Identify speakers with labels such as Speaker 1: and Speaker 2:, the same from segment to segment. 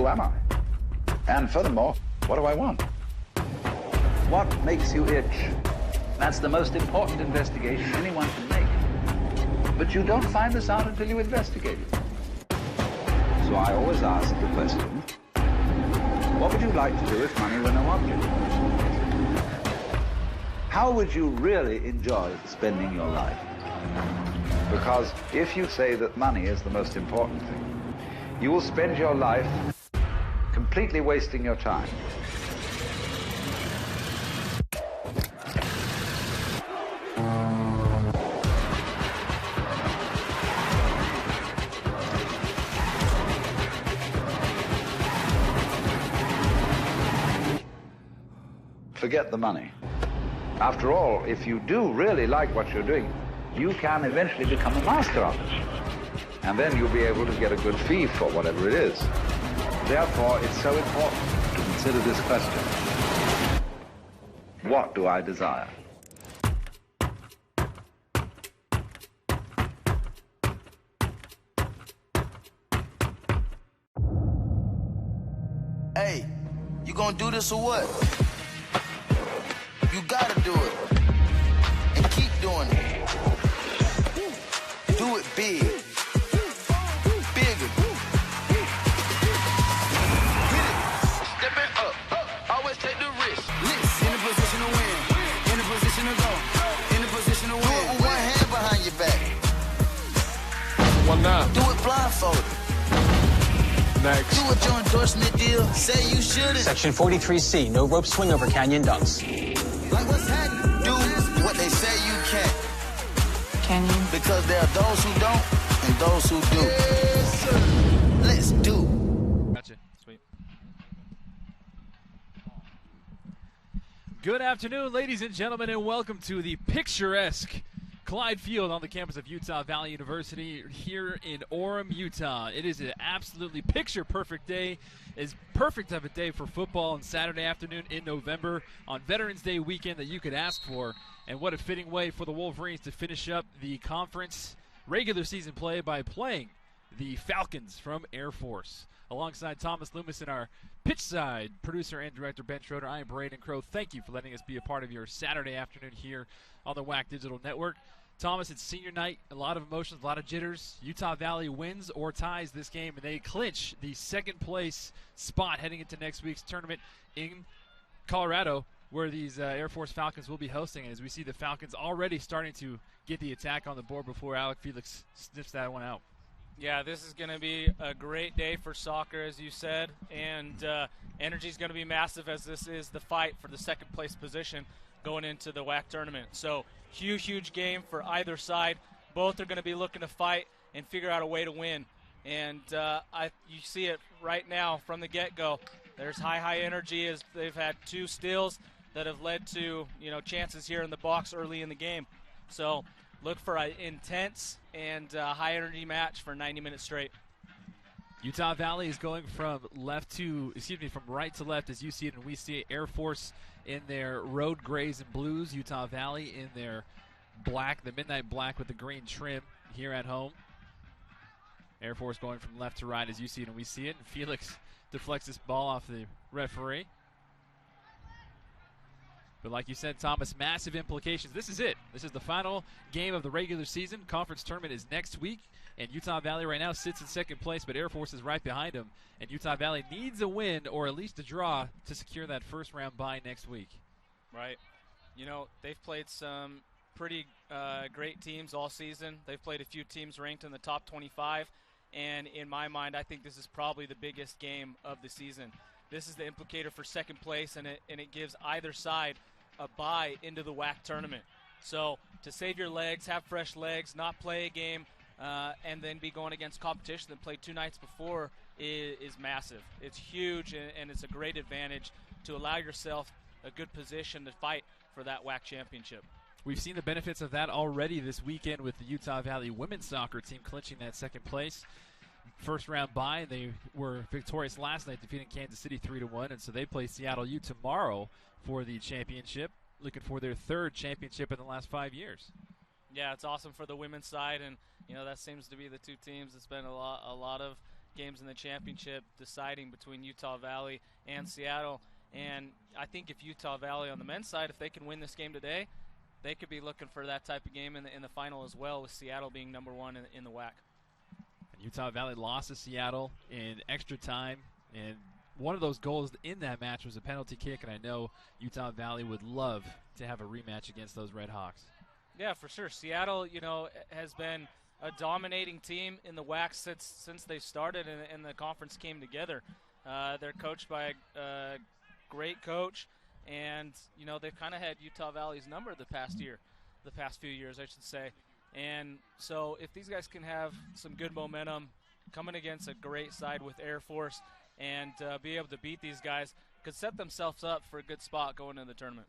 Speaker 1: am I? And furthermore, what do I want? What makes you itch? That's the most important investigation anyone can make. But you don't find this out until you investigate it. So I always ask the question, what would you like to do if money were no object? How would you really enjoy spending your life? Because if you say that money is the most important thing, you will spend your life completely wasting your time. Forget the money. After all, if you do really like what you're doing, you can eventually become a master of it. And then you'll be able to get a good fee for whatever it is. Therefore, it's so important to consider this question. What do I desire?
Speaker 2: Hey, you gonna do this or what? You gotta do it. And keep doing it. Do it big. Bigger. Hit it. Step it up. Always take the risk. List. In a position to win. In a position to go. In a position to win. Do it with one hand behind your back.
Speaker 3: One down.
Speaker 2: Do it blindfolded.
Speaker 3: Next.
Speaker 2: Do it your endorsement deal. Say you shouldn't.
Speaker 4: Section 43C, no rope swing over canyon dunks.
Speaker 2: Like what's happening? Do what they say you can't.
Speaker 5: Can you?
Speaker 2: Because there are those who don't and those who do. Yes, sir. Let's do.
Speaker 6: Gotcha. Sweet. Good afternoon, ladies and gentlemen, and welcome to the picturesque Clyde Field on the campus of Utah Valley University here in Orem, Utah. It is an absolutely picture-perfect day. It's perfect of a day for football on Saturday afternoon in November on Veterans Day weekend that you could ask for. And what a fitting way for the Wolverines to finish up the conference regular season play by playing the Falcons from Air Force. Alongside Thomas Loomis and our pitch side producer and director Ben Schroeder, I am Braden Crow. Thank you for letting us be a part of your Saturday afternoon here on the WAC Digital Network. Thomas, it's senior night, a lot of emotions, a lot of jitters. Utah Valley wins or ties this game, and they clinch the second place spot heading into next week's tournament in Colorado, where these Air Force Falcons will be hosting. As we see the Falcons already starting to get the attack on the board before Alec Felix sniffs that one out.
Speaker 7: Yeah, this is going to be a great day for soccer, as you said, and energy is going to be massive as this is the fight for the second place position going into the WAC tournament. So huge game for either side. Both are going to be looking to fight and figure out a way to win. And you see it right now from the get-go. There's high energy as they've had two steals that have led to chances here in the box early in the game. So look for an intense and high-energy match for 90 minutes straight.
Speaker 6: Utah Valley is going from right to left as you see it and we see it. Air Force in their road grays and blues. Utah Valley in their black, the midnight black with the green trim here at home. Air Force going from left to right as you see it and we see it. And Felix deflects this ball off the referee. But like you said, Thomas, massive implications. This is it. This is the final game of the regular season. Conference tournament is next week. And Utah Valley right now sits in second place, but Air Force is right behind them. And Utah Valley needs a win or at least a draw to secure that first round bye next week.
Speaker 7: Right. They've played some pretty great teams all season. They've played a few teams ranked in the top 25. And in my mind, I think this is probably the biggest game of the season. This is the implicator for second place, and it gives either side a bye into the WAC tournament. So to save your legs, have fresh legs, not play a game, and then be going against competition that played 2 nights before is massive. It's huge, and it's a great advantage to allow yourself a good position to fight for that WAC championship.
Speaker 6: We've seen the benefits of that already this weekend with the Utah Valley women's soccer team clinching that second place. First round bye. They were victorious last night, defeating Kansas City 3-1, and so they play Seattle U tomorrow for the championship, looking for their third championship in the last 5 years.
Speaker 7: Yeah, it's awesome for the women's side, and that seems to be the two teams that spend a lot of games in the championship deciding between Utah Valley and Seattle. And I think if Utah Valley on the men's side, if they can win this game today, they could be looking for that type of game in the final as well, with Seattle being number one in the WAC.
Speaker 6: And Utah Valley lost to Seattle in extra time, and one of those goals in that match was a penalty kick, and I know Utah Valley would love to have a rematch against those Red Hawks.
Speaker 7: Yeah, for sure. Seattle, has been a dominating team in the WAC since they started and the conference came together. They're coached by a great coach, and they've kind of had Utah Valley's number the past few years, I should say. And so if these guys can have some good momentum coming against a great side with Air Force and be able to beat these guys, could set themselves up for a good spot going into the tournament.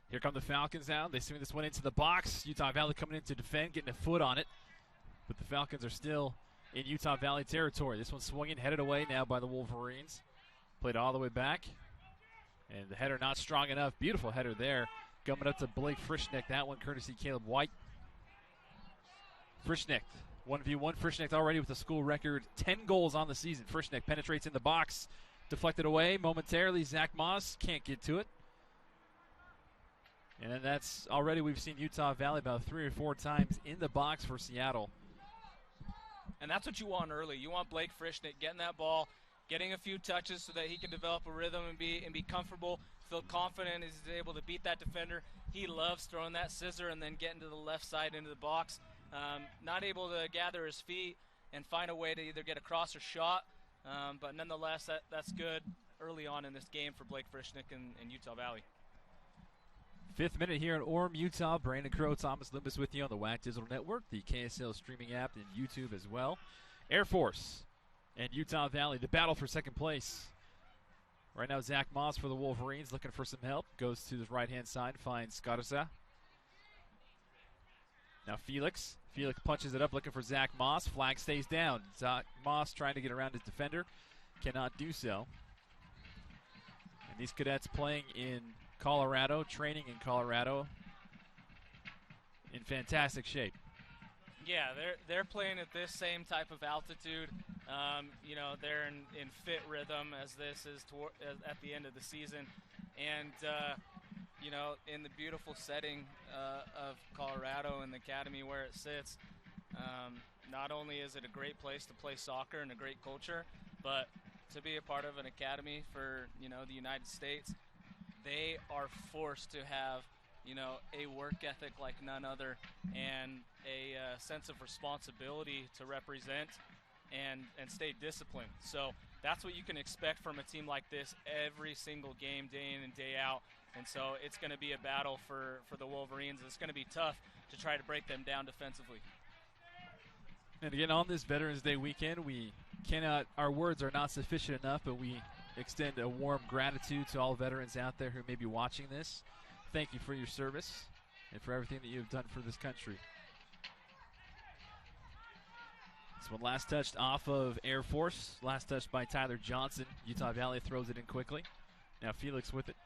Speaker 6: Here come the Falcons now. They swing this one into the box. Utah Valley coming in to defend, getting a foot on it. But the Falcons are still in Utah Valley territory. This one's swinging, headed away now by the Wolverines. Played all the way back. And the header not strong enough. Beautiful header there. Coming up to Blake Frischneck. That one courtesy Caleb White. Frischneck, 1v1. Frischneck already with a school record 10 goals on the season. Frischneck penetrates in the box. Deflected away momentarily. Zach Moss can't get to it. And that's already, we've seen Utah Valley about 3 or 4 times in the box for Seattle.
Speaker 7: And that's what you want early. You want Blake Frischneck getting that ball, getting a few touches so that he can develop a rhythm and be comfortable, feel confident as he's able to beat that defender. He loves throwing that scissor and then getting to the left side into the box. Not able to gather his feet and find a way to either get across or shot. But nonetheless, that's good early on in this game for Blake Frischneck and Utah Valley.
Speaker 6: 5th minute here in Orem, Utah. Brandon Crow, Thomas Limbus with you on the WAC Digital Network, the KSL streaming app, and YouTube as well. Air Force and Utah Valley, the battle for second place. Right now, Zach Moss for the Wolverines looking for some help. Goes to the right-hand side, finds Scarza. Now Felix. Felix punches it up looking for Zach Moss. Flag stays down. Zach Moss trying to get around his defender. Cannot do so. And these cadets playing in Colorado, training in Colorado, in fantastic shape.
Speaker 7: Yeah, they're playing at this same type of altitude. They're in fit rhythm as this is at the end of the season, and in the beautiful setting of Colorado and the academy where it sits. Not only is it a great place to play soccer and a great culture, but to be a part of an academy for the United States. They are forced to have, a work ethic like none other and a sense of responsibility to represent and stay disciplined. So that's what you can expect from a team like this every single game, day in and day out. And so it's going to be a battle for the Wolverines. It's going to be tough to try to break them down defensively.
Speaker 6: And again, on this Veterans Day weekend, our words are not sufficient enough, but we extend a warm gratitude to all veterans out there who may be watching this. Thank you for your service and for everything that you've done for this country. This one last touched off of Air Force. Last touched by Tyler Johnson. Utah Valley throws it in quickly. Now Felix with it.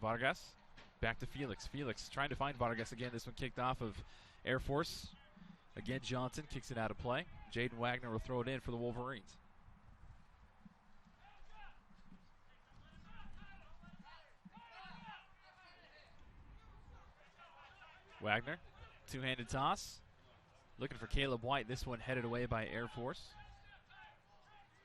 Speaker 6: Vargas. Back to Felix. Felix trying to find Vargas again. This one kicked off of Air Force. Again, Johnson kicks it out of play. Jaden Wagner will throw it in for the Wolverines. Wagner, two-handed toss. Looking for Caleb White. This one headed away by Air Force.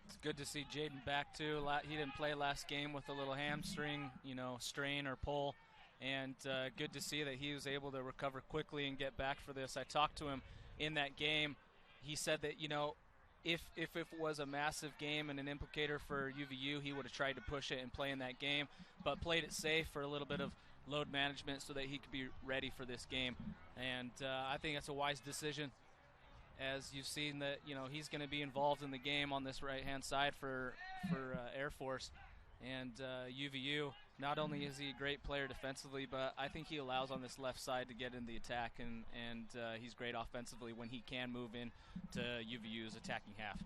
Speaker 7: It's good to see Jaden back, too. He didn't play last game with a little hamstring, strain or pull. And good to see that he was able to recover quickly and get back for this. I talked to him in that game. He said that, if it was a massive game and an implicator for UVU, he would have tried to push it and play in that game, but played it safe for a little bit of load management so that he could be ready for this game. And I think that's a wise decision, as you've seen that, he's going to be involved in the game on this right-hand side for Air Force. And UVU, not only is he a great player defensively, but I think he allows on this left side to get in the attack, and he's great offensively when he can move in to UVU's attacking half.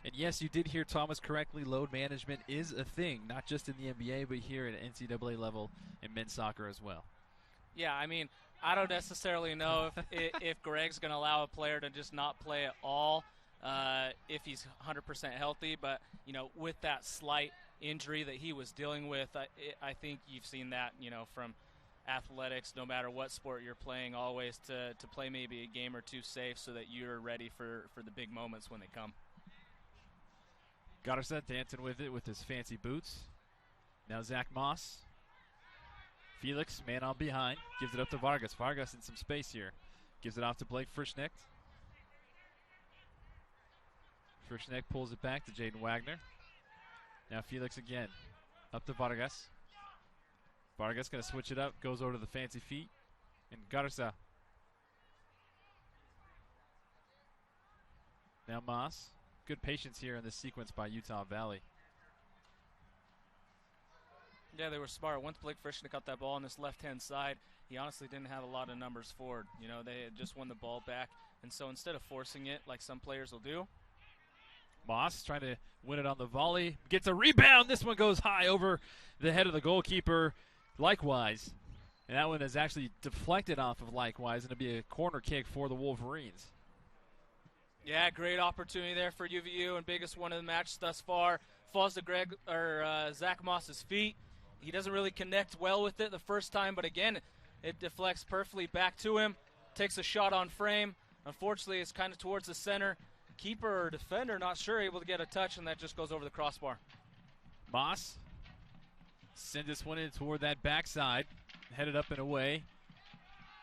Speaker 6: And yes, you did hear Thomas correctly. Load management is a thing, not just in the NBA, but here at NCAA level in men's soccer as well.
Speaker 7: Yeah, I mean, I don't necessarily know if Greg's going to allow a player to just not play at all if he's 100% healthy. But, with that slight injury that he was dealing with, I think you've seen that, from athletics, no matter what sport you're playing, always to play maybe a game or two safe so that you're ready for the big moments when they come.
Speaker 6: Garza dancing with it with his fancy boots. Now Zach Moss. Felix, man on behind, gives it up to Vargas. Vargas in some space here. Gives it off to Blake Frischneck. Frischneck pulls it back to Jaden Wagner. Now Felix again. Up to Vargas. Vargas going to switch it up. Goes over to the fancy feet. And Garza. Now Moss. Good patience here in this sequence by Utah Valley.
Speaker 7: Yeah, they were smart. Once Blake Frischneck got that ball on this left-hand side, he honestly didn't have a lot of numbers forward. They had just won the ball back. And so instead of forcing it like some players will do.
Speaker 6: Moss trying to win it on the volley. Gets a rebound. This one goes high over the head of the goalkeeper. Likewise. And that one is actually deflected off of Likewise, and it'll be a corner kick for the Wolverines.
Speaker 7: Yeah, great opportunity there for UVU, and biggest one of the match thus far. Falls to Zach Moss's feet. He doesn't really connect well with it the first time, but again, it deflects perfectly back to him. Takes a shot on frame. Unfortunately, it's kind of towards the center. Keeper or defender, not sure, able to get a touch, and that just goes over the crossbar.
Speaker 6: Moss sends this one in toward that backside, headed up and away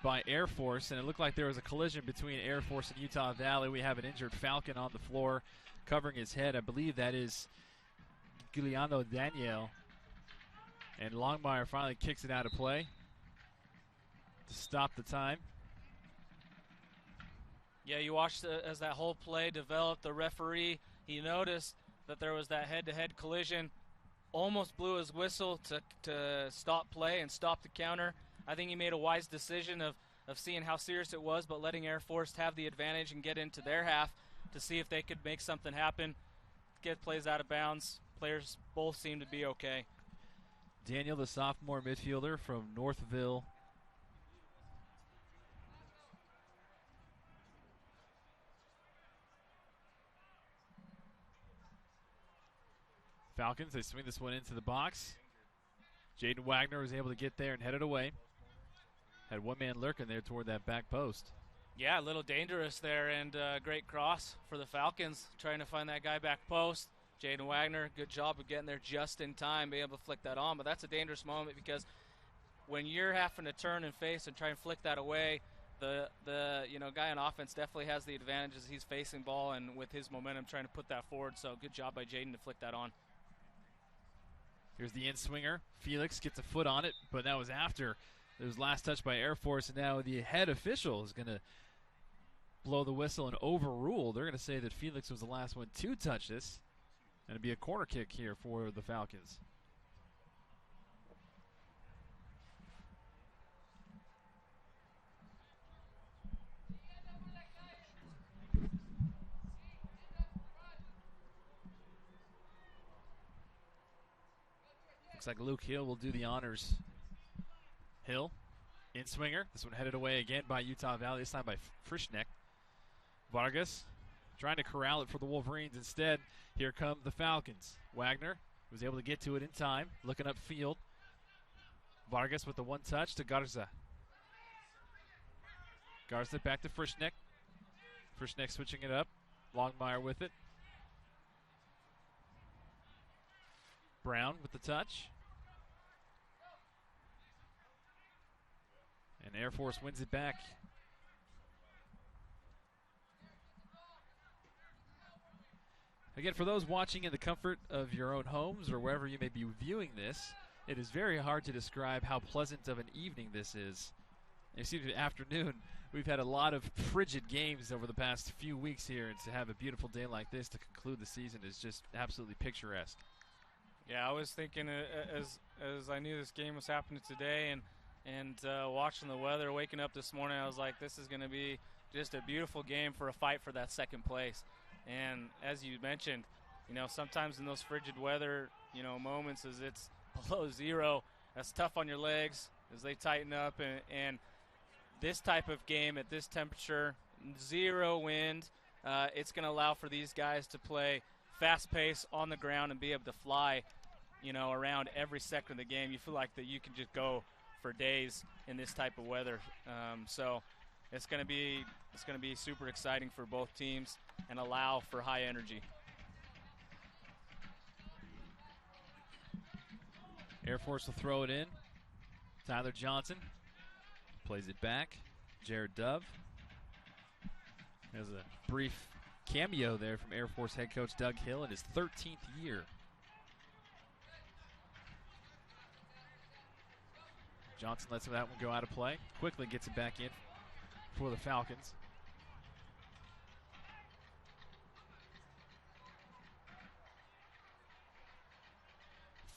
Speaker 6: by Air Force, and it looked like there was a collision between Air Force and Utah Valley. We have an injured Falcon on the floor covering his head. I believe that is Giuliano Daniel. And Longmire finally kicks it out of play to stop the time.
Speaker 7: Yeah, you watched as that whole play developed. The referee, he noticed that there was that head-to-head collision. Almost blew his whistle to stop play and stop the counter. I think he made a wise decision of seeing how serious it was, but letting Air Force have the advantage and get into their half to see if they could make something happen. Get plays out of bounds. Players both seem to be okay.
Speaker 6: Daniel, the sophomore midfielder from Northville. Falcons, they swing this one into the box. Jaden Wagner was able to get there and head it away. Had one man lurking there toward that back post.
Speaker 7: Yeah, a little dangerous there, and great cross for the Falcons, trying to find that guy back post. Jaden Wagner, good job of getting there just in time, being able to flick that on. But that's a dangerous moment because when you're having to turn and face and try and flick that away, the guy on offense definitely has the advantage as he's facing ball and with his momentum trying to put that forward. So good job by Jaden to flick that on.
Speaker 6: Here's the in-swinger. Felix gets a foot on it, but that was after it was last touched by Air Force, and now the head official is going to blow the whistle and overrule. They're going to say that Felix was the last one to touch this, and it'll be a corner kick here for the Falcons. Looks like Luke Hill will do the honors. Hill, in-swinger. This one headed away again by Utah Valley, this time by Frischneck. Vargas trying to corral it for the Wolverines. Instead, here come the Falcons. Wagner was able to get to it in time, looking upfield. Vargas with the one touch to Garza. Garza back to Frischneck. Frischneck switching it up. Longmire with it. Brown with the touch. And Air Force wins it back. Again, for those watching in the comfort of your own homes or wherever you may be viewing this, it is very hard to describe how pleasant of an evening this is. Excuse me, afternoon. We've had a lot of frigid games over the past few weeks here, and to have a beautiful day like this to conclude the season is just absolutely picturesque.
Speaker 7: Yeah, I was thinking as I knew this game was happening today and watching the weather, waking up this morning, I was like, this is going to be just a beautiful game for a fight for that second place. And as you mentioned, sometimes in those frigid weather, moments as it's below zero, that's tough on your legs as they tighten up. And this type of game at this temperature, 0 wind, it's going to allow for these guys to play fast pace on the ground and be able to fly, around every second of the game. You feel like that you can just go for days in this type of weather. So it's going to be super exciting for both teams and allow for high energy.
Speaker 6: Air Force will throw it in. Tyler Johnson plays it back. Jared Dove has a brief cameo there from Air Force head coach Doug Hill in his 13th year. Johnson lets that one go out of play. Quickly gets it back in for the Falcons.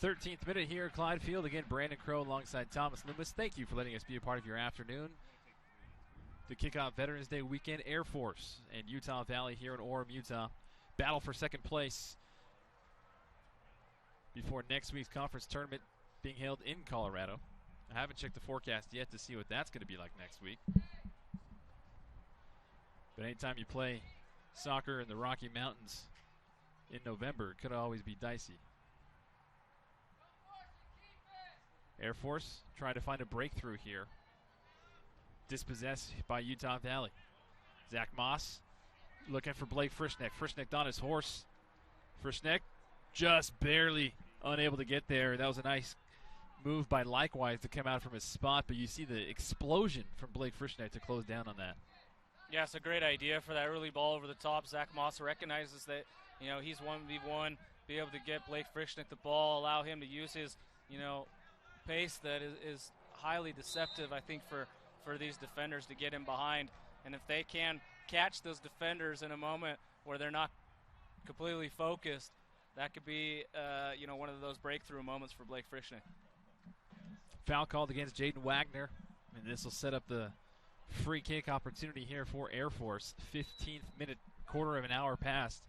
Speaker 6: .13th minute here at Clyde Field. Again, Brandon Crow alongside Thomas Loomis. Thank you for letting us be a part of your afternoon. The kickoff Veterans Day weekend, Air Force and Utah Valley here in Orem, Utah. Battle for second place before next week's conference tournament being held in Colorado. I haven't checked the forecast yet to see what that's going to be like next week. But anytime you play soccer in the Rocky Mountains in November, it could always be dicey. Air Force trying to find a breakthrough here. Dispossessed by Utah Valley. Zach Moss looking for Blake Frischneck. Frischneck on his horse. Frischneck just barely unable to get there. That was a nice move by Likewise to come out from his spot, but you see the explosion from Blake Frischneck to close down on that.
Speaker 7: Yeah, it's a great idea for that early ball over the top. Zach Moss recognizes that, he's 1v1, be able to get Blake Frischneck the ball, allow him to use his, pace that is highly deceptive, I think, for these defenders to get him behind. And if they can catch those defenders in a moment where they're not completely focused, that could be, one of those breakthrough moments for Blake Frischneck.
Speaker 6: Foul called against Jaden Wagner, and this will set up the free kick opportunity here for Air Force. 15th minute, quarter of an hour passed.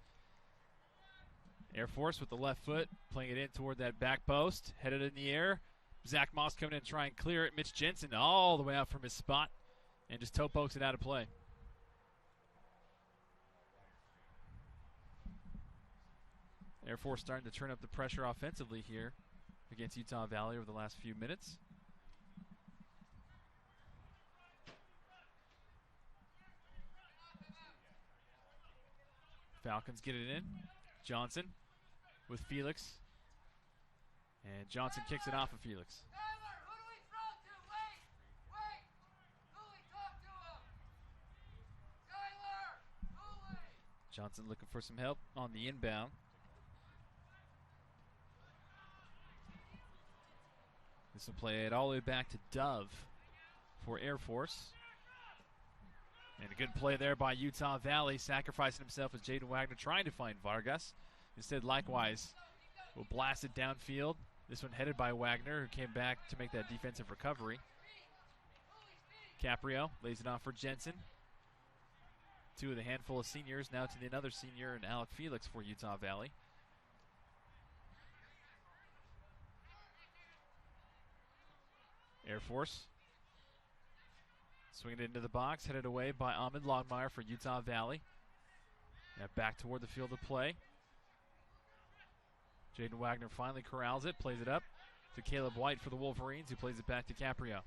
Speaker 6: Air Force with the left foot, playing it in toward that back post, headed in the air. Zach Moss coming in and try and clear it. Mitch Jensen all the way out from his spot and just toe pokes it out of play. Air Force starting to turn up the pressure offensively here against Utah Valley over the last few minutes. Falcons get it in. Johnson with Felix. And Johnson kicks it off of Felix. Johnson looking for some help on the inbound. This will play it all the way back to Dove for Air Force. And a good play there by Utah Valley, sacrificing himself as Jaden Wagner trying to find Vargas. Instead, Likewise will blast it downfield. This one headed by Wagner, who came back to make that defensive recovery. Caprio lays it off for Jensen. Two of the handful of seniors, now to another senior, and Alec Felix for Utah Valley. Air Force swinging it into the box, headed away by Ahmed Longmire for Utah Valley. Now back toward the field of play. Jaden Wagner finally corrals it, plays it up to Caleb White for the Wolverines, who plays it back to Caprio.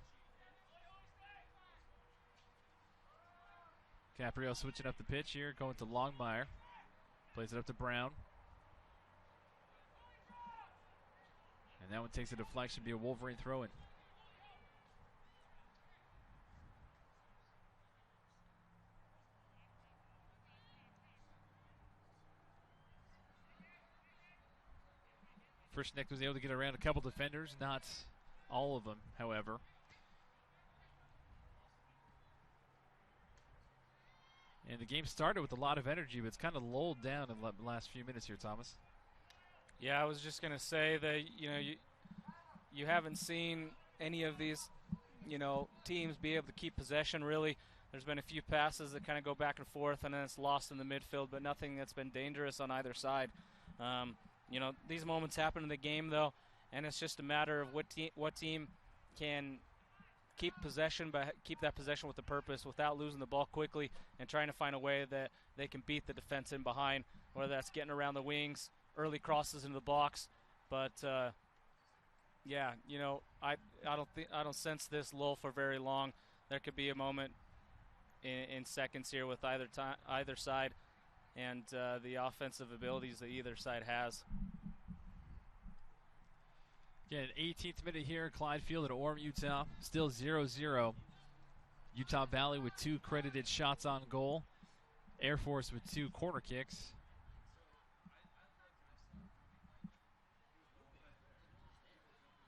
Speaker 6: Caprio switching up the pitch here, going to Longmire. Plays it up to Brown. And that one takes a deflection, be a Wolverine throw-in. Frischneck was able to get around a couple defenders, not all of them, however. And the game started with a lot of energy, but it's kind of lulled down in the last few minutes here, Thomas.
Speaker 7: Yeah, I was just going to say that, you haven't seen any of these, teams be able to keep possession, really. There's been a few passes that kind of go back and forth, and then it's lost in the midfield, but nothing that's been dangerous on either side. These moments happen in the game, though, and it's just a matter of what team can keep possession, but keep that possession with a purpose without losing the ball quickly and trying to find a way that they can beat the defense in behind, whether that's getting around the wings, early crosses into the box. But yeah, you know, I don't sense this lull for very long. There could be a moment in seconds here with either side, and the offensive abilities that either side has.
Speaker 6: Again, 18th minute here, Clyde Field at Orem, Utah. Still 0-0. Utah Valley with 2 credited shots on goal. Air Force with 2 corner kicks.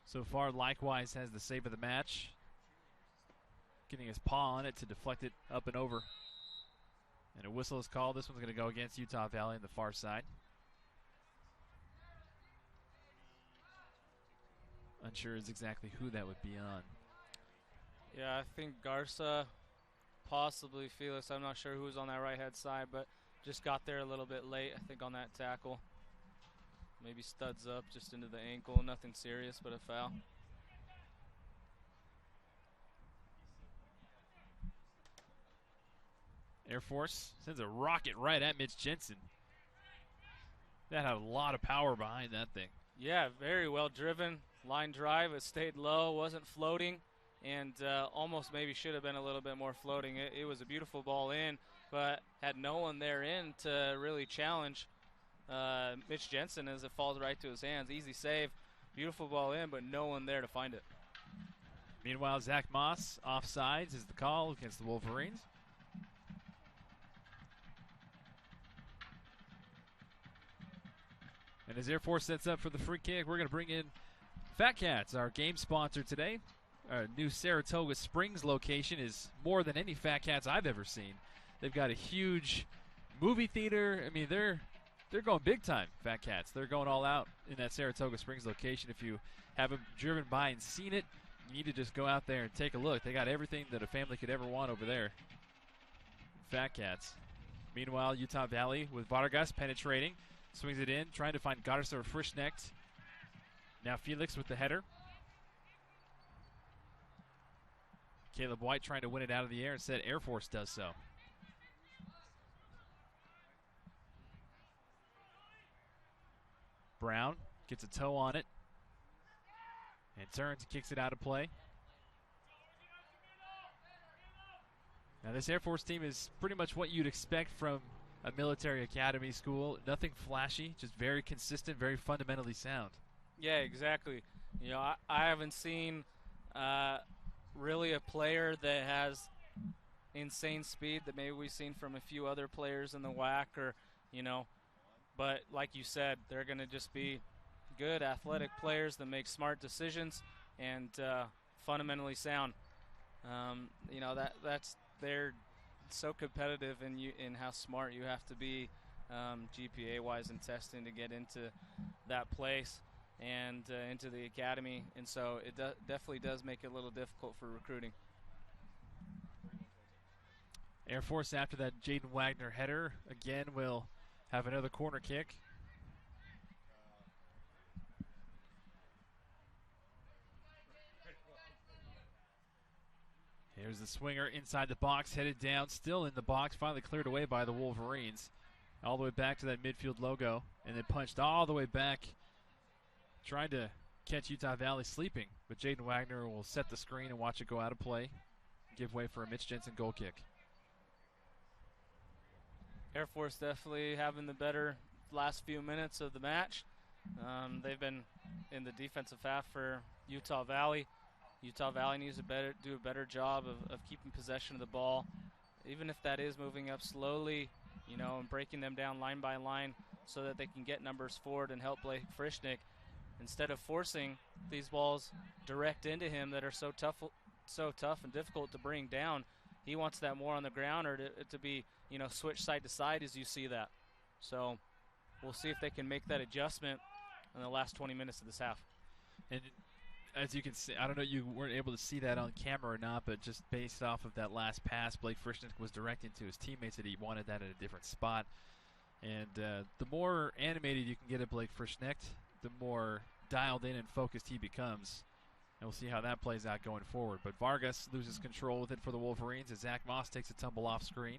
Speaker 6: So far, Likewise has the save of the match. Getting his paw on it to deflect it up and over. And a whistle is called. This one's going to go against Utah Valley on the far side. Unsure is exactly who that would be on.
Speaker 7: Yeah, I think Garza, possibly Felix. I'm not sure who's on that right-hand side, but just got there a little bit late, I think, on that tackle. Maybe studs up just into the ankle. Nothing serious, but a foul.
Speaker 6: Air Force sends a rocket right at Mitch Jensen. That had a lot of power behind that thing.
Speaker 7: Yeah, very well driven. Line drive, it stayed low, wasn't floating, and almost maybe should have been a little bit more floating. It was a beautiful ball in, but had no one there in to really challenge Mitch Jensen as it falls right to his hands. Easy save, beautiful ball in, but no one there to find it.
Speaker 6: Meanwhile, Zach Moss, offsides is the call against the Wolverines. And as Air Force sets up for the free kick, we're going to bring in Fat Cats, our game sponsor today. Our new Saratoga Springs location is more than any Fat Cats I've ever seen. They've got a huge movie theater. I mean, they're going big time, Fat Cats. They're going all out in that Saratoga Springs location. If you haven't driven by and seen it, you need to just go out there and take a look. They got everything that a family could ever want over there. Fat Cats. Meanwhile, Utah Valley with Vargas penetrating. Swings it in, trying to find Goddard or Frischnecht. Now Felix with the header. Caleb White trying to win it out of the air. Instead, Air Force does so. Brown gets a toe on it. And turns and kicks it out of play. Now this Air Force team is pretty much what you'd expect from a military academy school. Nothing flashy, just very consistent, very fundamentally sound.
Speaker 7: Yeah, exactly. You know, I haven't seen really a player that has insane speed that maybe we've seen from a few other players in the WAC, or, you know, but like you said, they're going to just be good athletic players that make smart decisions and fundamentally sound. You know, they're so competitive in how smart you have to be GPA-wise in testing to get into that place and into the academy, and so it definitely does make it a little difficult for recruiting.
Speaker 6: Air Force, after that Jaden Wagner header, again will have another corner kick. Here's the swinger inside the box, headed down, still in the box, finally cleared away by the Wolverines. All the way back to that midfield logo, and then punched all the way back, trying to catch Utah Valley sleeping. But Jaden Wagner will set the screen and watch it go out of play, give way for a Mitch Jensen goal kick.
Speaker 7: Air Force definitely having the better last few minutes of the match. They've been in the defensive half for Utah Valley. Utah Valley needs to do a better job of keeping possession of the ball, even if that is moving up slowly, you know, and breaking them down line by line so that they can get numbers forward and help Blake Frischnecht, instead of forcing these balls direct into him that are so tough and difficult to bring down. He wants that more on the ground, or to be, you know, switch side to side as you see that. So we'll see if they can make that adjustment in the last 20 minutes of this half.
Speaker 6: And as you can see, I don't know, you weren't able to see that on camera or not, but just based off of that last pass, Blake Frischnecht was directing to his teammates that he wanted that at a different spot. And the more animated you can get at Blake Frischnecht, the more dialed in and focused he becomes. And we'll see how that plays out going forward. But Vargas loses control with it for the Wolverines as Zach Moss takes a tumble off screen.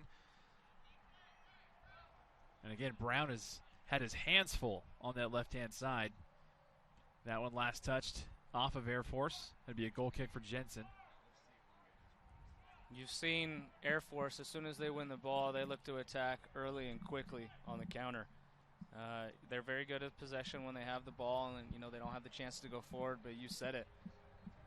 Speaker 6: And again, Brown has had his hands full on that left-hand side. That one last touched off of Air Force. That'd be a goal kick for Jensen.
Speaker 7: You've seen Air Force, as soon as they win the ball, they look to attack early and quickly on the counter. They're very good at possession when they have the ball, and they don't have the chance to go forward, but you said it.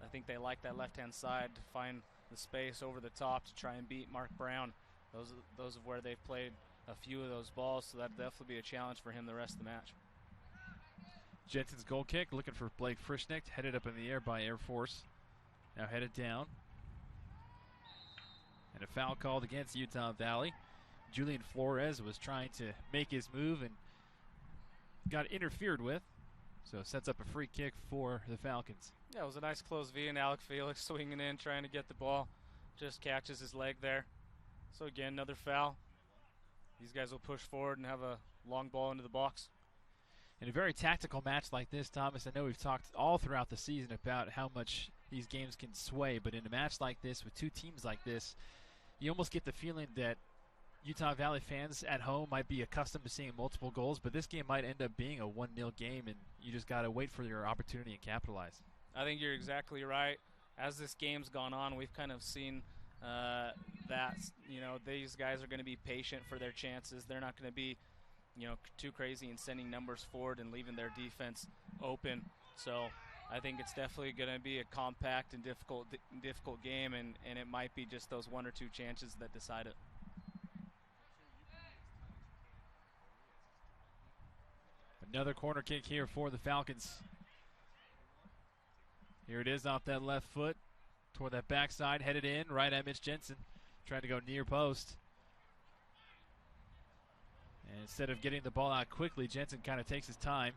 Speaker 7: I think they like that left-hand side to find the space over the top to try and beat Mark Brown. Those are where they've played a few of those balls, so that'd definitely be a challenge for him the rest of the match.
Speaker 6: Jensen's goal kick, looking for Blake Frischknecht, headed up in the air by Air Force. Now headed down. And a foul called against Utah Valley. Julian Flores was trying to make his move and got interfered with. So sets up a free kick for the Falcons.
Speaker 7: Yeah, it was a nice close V, and Alec Felix swinging in, trying to get the ball. Just catches his leg there. So again, another foul. These guys will push forward and have a long ball into the box.
Speaker 6: In a very tactical match like this, Thomas, I know we've talked all throughout the season about how much these games can sway, but in a match like this with two teams like this, you almost get the feeling that Utah Valley fans at home might be accustomed to seeing multiple goals, but this game might end up being a 1-0 game, and you just got to wait for your opportunity and capitalize.
Speaker 7: I think you're exactly right. As this game's gone on, we've kind of seen that, these guys are going to be patient for their chances. They're not going to be, too crazy in sending numbers forward and leaving their defense open. So I think it's definitely going to be a compact and difficult game, and it might be just those one or two chances that decide it.
Speaker 6: Another corner kick here for the Falcons. Here it is off that left foot, toward that backside, headed in, right at Mitch Jensen. Trying to go near post. And instead of getting the ball out quickly, Jensen kind of takes his time.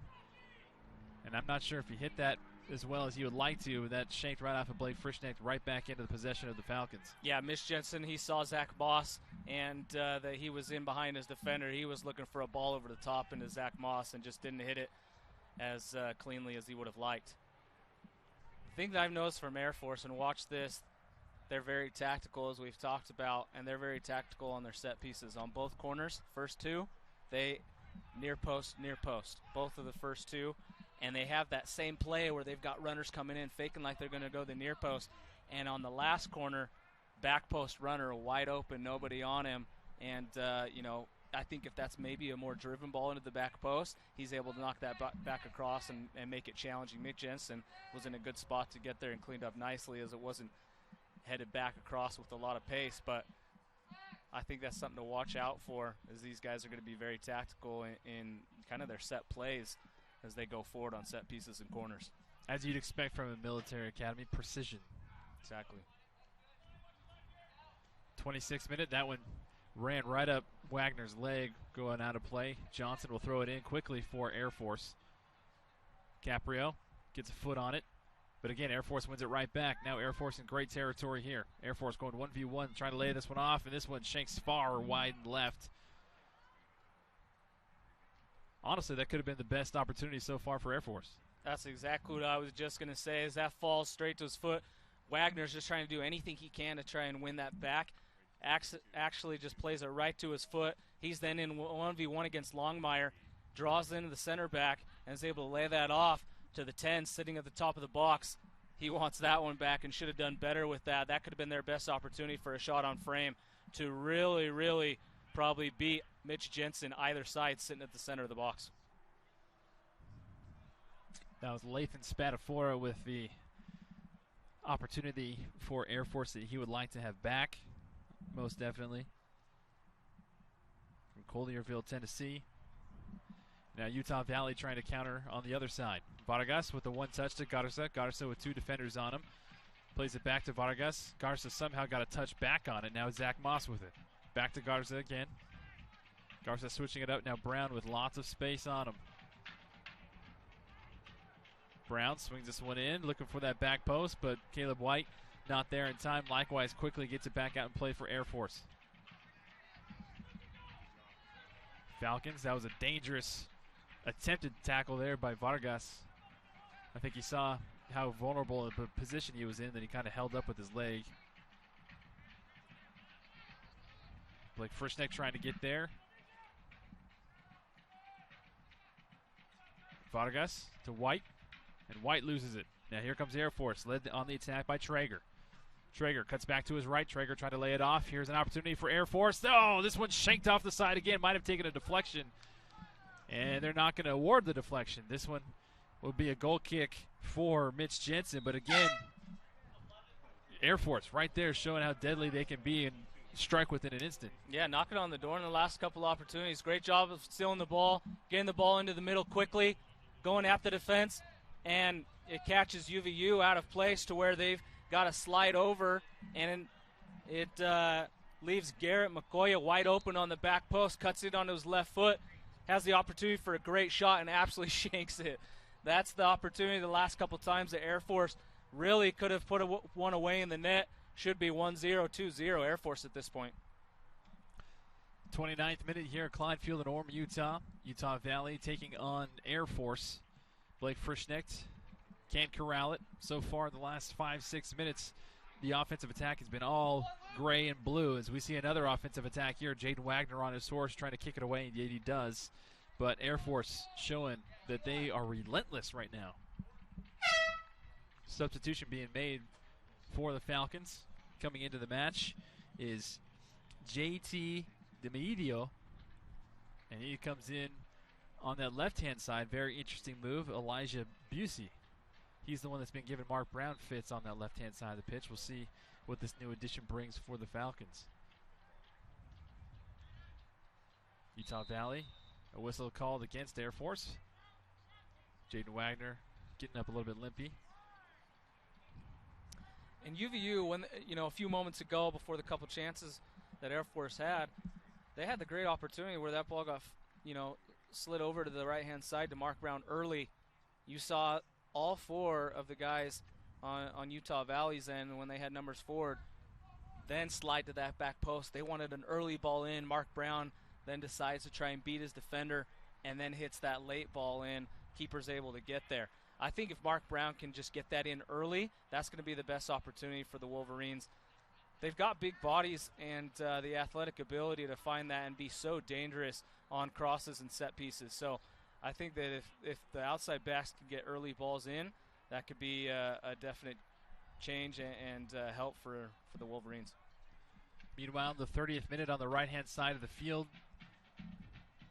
Speaker 6: And I'm not sure if he hit that as well as he would like to. That shanked right off of Blake Frischknecht, right back into the possession of the Falcons.
Speaker 7: Yeah, Mitch Jensen, he saw Zach Moss, and that he was in behind his defender. He was looking for a ball over the top into Zach Moss and just didn't hit it as cleanly as he would have liked. The thing that I've noticed from Air Force, and watch this, they're very tactical, as we've talked about, and they're very tactical on their set pieces. On both corners, first two, they near post, both of the first two. And they have that same play where they've got runners coming in, faking like they're going to go the near post. And on the last corner, back post runner, wide open, nobody on him. And, I think if that's maybe a more driven ball into the back post, he's able to knock that back across and make it challenging. Mitch Jensen was in a good spot to get there and cleaned up nicely, as it wasn't headed back across with a lot of pace. But I think that's something to watch out for, as these guys are going to be very tactical in kind of their set plays as they go forward on set pieces and corners.
Speaker 6: As you'd expect from a military academy, precision.
Speaker 7: Exactly.
Speaker 6: 26th minute, that one ran right up Wagner's leg, going out of play. Johnson will throw it in quickly for Air Force. Caprio gets a foot on it, but again, Air Force wins it right back. Now Air Force in great territory here. Air Force going 1v1, trying to lay this one off, and this one shanks far wide and left. Honestly, that could have been the best opportunity so far for Air Force.
Speaker 7: That's exactly what I was just going to say, is that falls straight to his foot. Wagner's just trying to do anything he can to try and win that back. Actually just plays it right to his foot. He's then in 1v1 against Longmire, draws into the center back, and is able to lay that off to the 10 sitting at the top of the box. He wants that one back and should have done better with that. That could have been their best opportunity for a shot on frame to really, really probably beat Mitch Jensen either side sitting at the center of the box.
Speaker 6: That was Lathan Spadafora with the opportunity for Air Force that he would like to have back, most definitely. From Collierville, Tennessee. Now Utah Valley trying to counter on the other side. Vargas with the one touch to Garza. Garza with two defenders on him. Plays it back to Vargas. Garza somehow got a touch back on it. Now Zach Moss with it. Back to Garza again. Garza switching it up. Now Brown with lots of space on him. Brown swings this one in, looking for that back post, but Caleb White not there in time. Likewise, quickly gets it back out and play for Air Force. Falcons, that was a dangerous attempted tackle there by Vargas. I think he saw how vulnerable of a position he was in that he kind of held up with his leg. Blake Frischneck trying to get there. Vargas to White, and White loses it. Now here comes Air Force, led on the attack by Traeger. Traeger cuts back to his right. Traeger trying to lay it off. Here's an opportunity for Air Force. Oh, this one shanked off the side again. Might have taken a deflection. And they're not going to award the deflection. This one will be a goal kick for Mitch Jensen. But again, Air Force right there showing how deadly they can be and strike within an instant.
Speaker 7: Yeah, knocking on the door in the last couple opportunities. Great job of stealing the ball, getting the ball into the middle quickly, going at the defense, and it catches UVU out of place to where they've got to slide over, and it leaves Garrett McCoya wide open on the back post, cuts it onto his left foot, has the opportunity for a great shot, and absolutely shanks it. That's the opportunity the last couple times that Air Force really could have put one away in the net. Should be 1-0, 2-0 Air Force at this point.
Speaker 6: 29th minute here at Clyde Field in Orem, Utah. Utah Valley taking on Air Force. Blake Frischneck can't corral it. So far in the last 5-6 minutes, the offensive attack has been all gray and blue. As we see another offensive attack here, Jaden Wagner on his horse trying to kick it away, and yet he does. But Air Force showing that they are relentless right now. Substitution being made for the Falcons coming into the match is JT DeMedio, and he comes in on that left-hand side. Very interesting move, Elijah Busey. He's the one that's been giving Mark Brown fits on that left-hand side of the pitch. We'll see what this new addition brings for the Falcons. Utah Valley, a whistle called against Air Force. Jaden Wagner getting up a little bit limpy.
Speaker 7: And UVU, when a few moments ago, before the couple chances that Air Force had, they had the great opportunity where that ball got, slid over to the right-hand side to Mark Brown early. You saw all four of the guys on Utah Valley's end when they had numbers forward, then slide to that back post. They wanted an early ball in. Mark Brown then decides to try and beat his defender and then hits that late ball in. Keeper's able to get there. I think if Mark Brown can just get that in early, that's going to be the best opportunity for the Wolverines. They've got big bodies and the athletic ability to find that and be so dangerous on crosses and set pieces. So I think that if the outside backs can get early balls in, that could be a definite change and help for the Wolverines.
Speaker 6: Meanwhile, the 30th minute on the right-hand side of the field,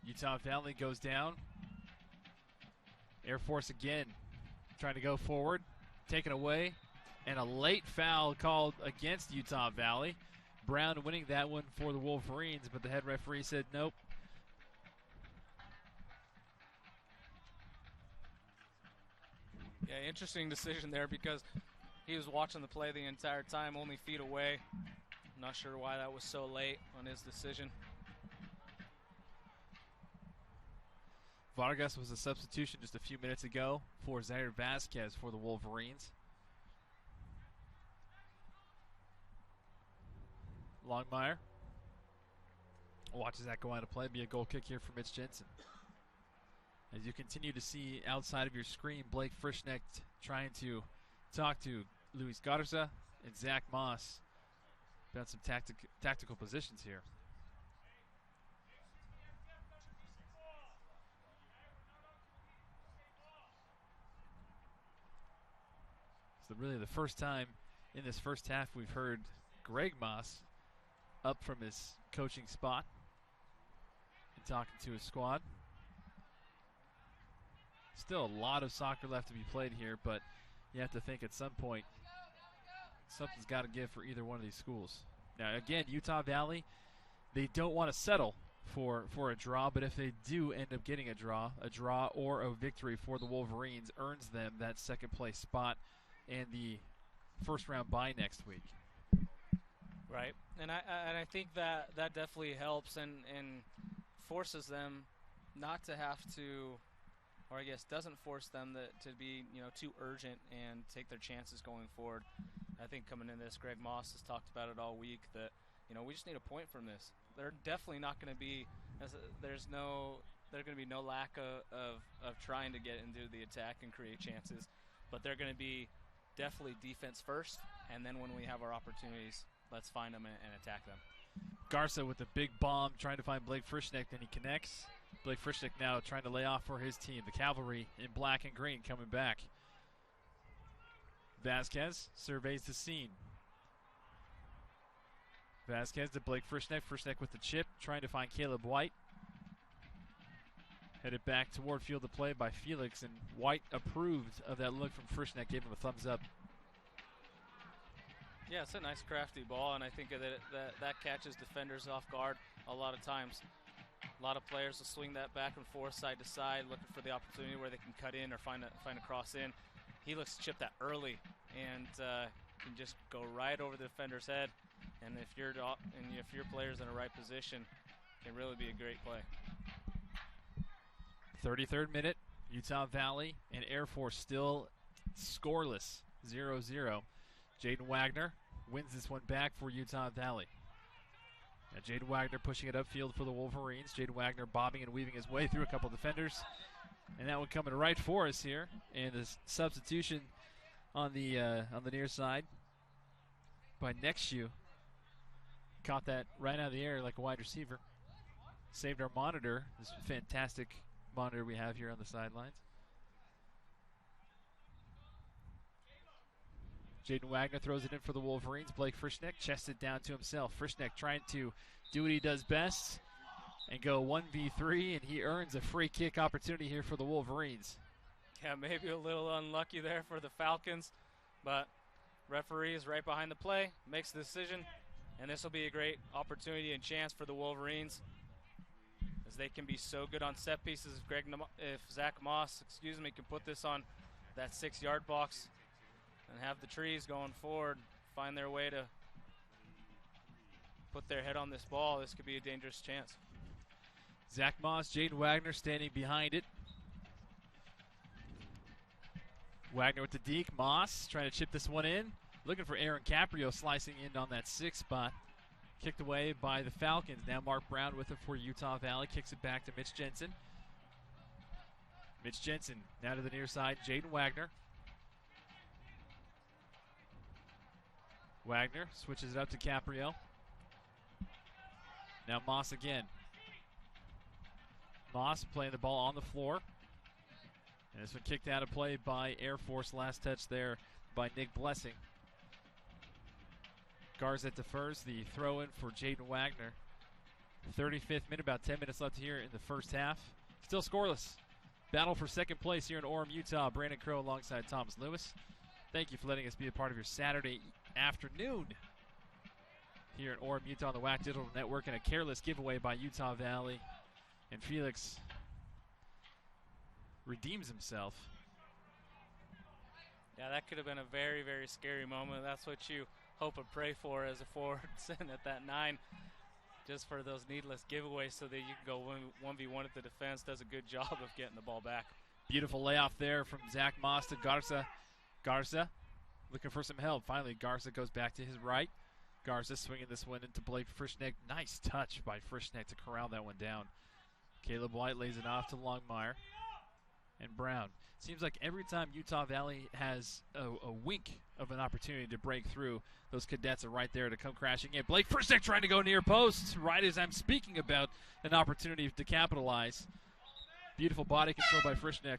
Speaker 6: Utah Valley goes down. Air Force again trying to go forward, taken away, and a late foul called against Utah Valley. Brown winning that one for the Wolverines, but the head referee said nope.
Speaker 7: Yeah, interesting decision there because he was watching the play the entire time, only feet away. Not sure why that was so late on his decision.
Speaker 6: Vargas was a substitution just a few minutes ago for Zaire Vasquez for the Wolverines. Longmire watches that go out of play. Be a goal kick here for Mitch Jensen. As you continue to see outside of your screen, Blake Frischneck trying to talk to Luis Garza and Zach Moss about some tactical positions here. So really the first time in this first half we've heard Greg Moss up from his coaching spot and talking to his squad. Still a lot of soccer left to be played here, but you have to think at some point something's got to give for either one of these schools. Now again, Utah Valley, they don't want to settle for a draw, but if they do end up getting a draw or a victory for the Wolverines earns them that second place spot and the first round bye next week.
Speaker 7: Right, and I think that definitely helps and forces them not to have to, or I guess doesn't force them to be too urgent and take their chances going forward. I think coming into this, Greg Moss has talked about it all week that we just need a point from this. They're definitely not going to be there's going to be no lack of trying to get into the attack and create chances. but they're going to be definitely defense first, and then when we have our opportunities, let's find them and attack them.
Speaker 6: Garza with a big bomb, trying to find Blake Frischneck, then he connects. Blake Frischneck now trying to lay off for his team. The Cavalry in black and green coming back. Vasquez surveys the scene. Vasquez to Blake Frischneck. Frischneck with the chip, trying to find Caleb White. Headed back toward field of play by Felix, and White approved of that look from Frischneck, gave him a thumbs up.
Speaker 7: Yeah, it's a nice crafty ball, and I think that catches defenders off guard a lot of times. A lot of players will swing that back and forth, side to side, looking for the opportunity where they can cut in or find a cross in. He looks to chip that early and can just go right over the defender's head. And if your player's in the right position, it can really be a great play.
Speaker 6: 33rd minute, Utah Valley and Air Force still scoreless, 0-0. Jaden Wagner wins this one back for Utah Valley. Now Jaden Wagner pushing it upfield for the Wolverines. Jaden Wagner bobbing and weaving his way through a couple defenders. And that one coming right for us here. And the substitution on the near side by Nexu. Caught that right out of the air like a wide receiver. Saved our monitor, this fantastic monitor we have here on the sidelines. Jaden Wagner throws it in for the Wolverines. Blake Frischneck chests it down to himself. Frischneck trying to do what he does best and go 1v3, and he earns a free kick opportunity here for the Wolverines.
Speaker 7: Yeah, maybe a little unlucky there for the Falcons, but referee is right behind the play, makes the decision, and this will be a great opportunity and chance for the Wolverines, as they can be so good on set pieces. If Zach Moss, can put this on that 6-yard box and have the trees going forward, find their way to put their head on this ball, this could be a dangerous chance.
Speaker 6: Zach Moss, Jaden Wagner standing behind it. Wagner with the deke. Moss trying to chip this one in. Looking for Aaron Caprio slicing in on that 6 spot. Kicked away by the Falcons. Now Mark Brown with it for Utah Valley. Kicks it back to Mitch Jensen. Mitch Jensen now to the near side. Jaden Wagner. Wagner switches it up to Caprio. Now Moss again. Moss playing the ball on the floor. And this one kicked out of play by Air Force. Last touch there by Nick Blessing. Garza defers the throw in for Jaden Wagner. 35th minute, about 10 minutes left here in the first half. Still scoreless. Battle for second place here in Orem, Utah. Brandon Crow alongside Thomas Lewis. Thank you for letting us be a part of your Saturday afternoon here in Orem, Utah on the WAC Digital Network, and a careless giveaway by Utah Valley. And Felix redeems himself.
Speaker 7: Yeah, that could have been a very, very scary moment. That's what you hope and pray for as a forward sitting at that 9, just for those needless giveaways so that you can go 1v1 at the defense. Does a good job of getting the ball back.
Speaker 6: Beautiful layoff there from Zach Moss to Garza. Garza looking for some help. Finally, Garza goes back to his right. Garza swinging this one into Blake Frischneck. Nice touch by Frischneck to corral that one down. Caleb White lays it off to Longmire and Brown. Seems like every time Utah Valley has a wink of an opportunity to break through, those cadets are right there to come crashing in. Blake Frischneck trying to go near post right as I'm speaking about an opportunity to capitalize. Beautiful body control by Frischneck.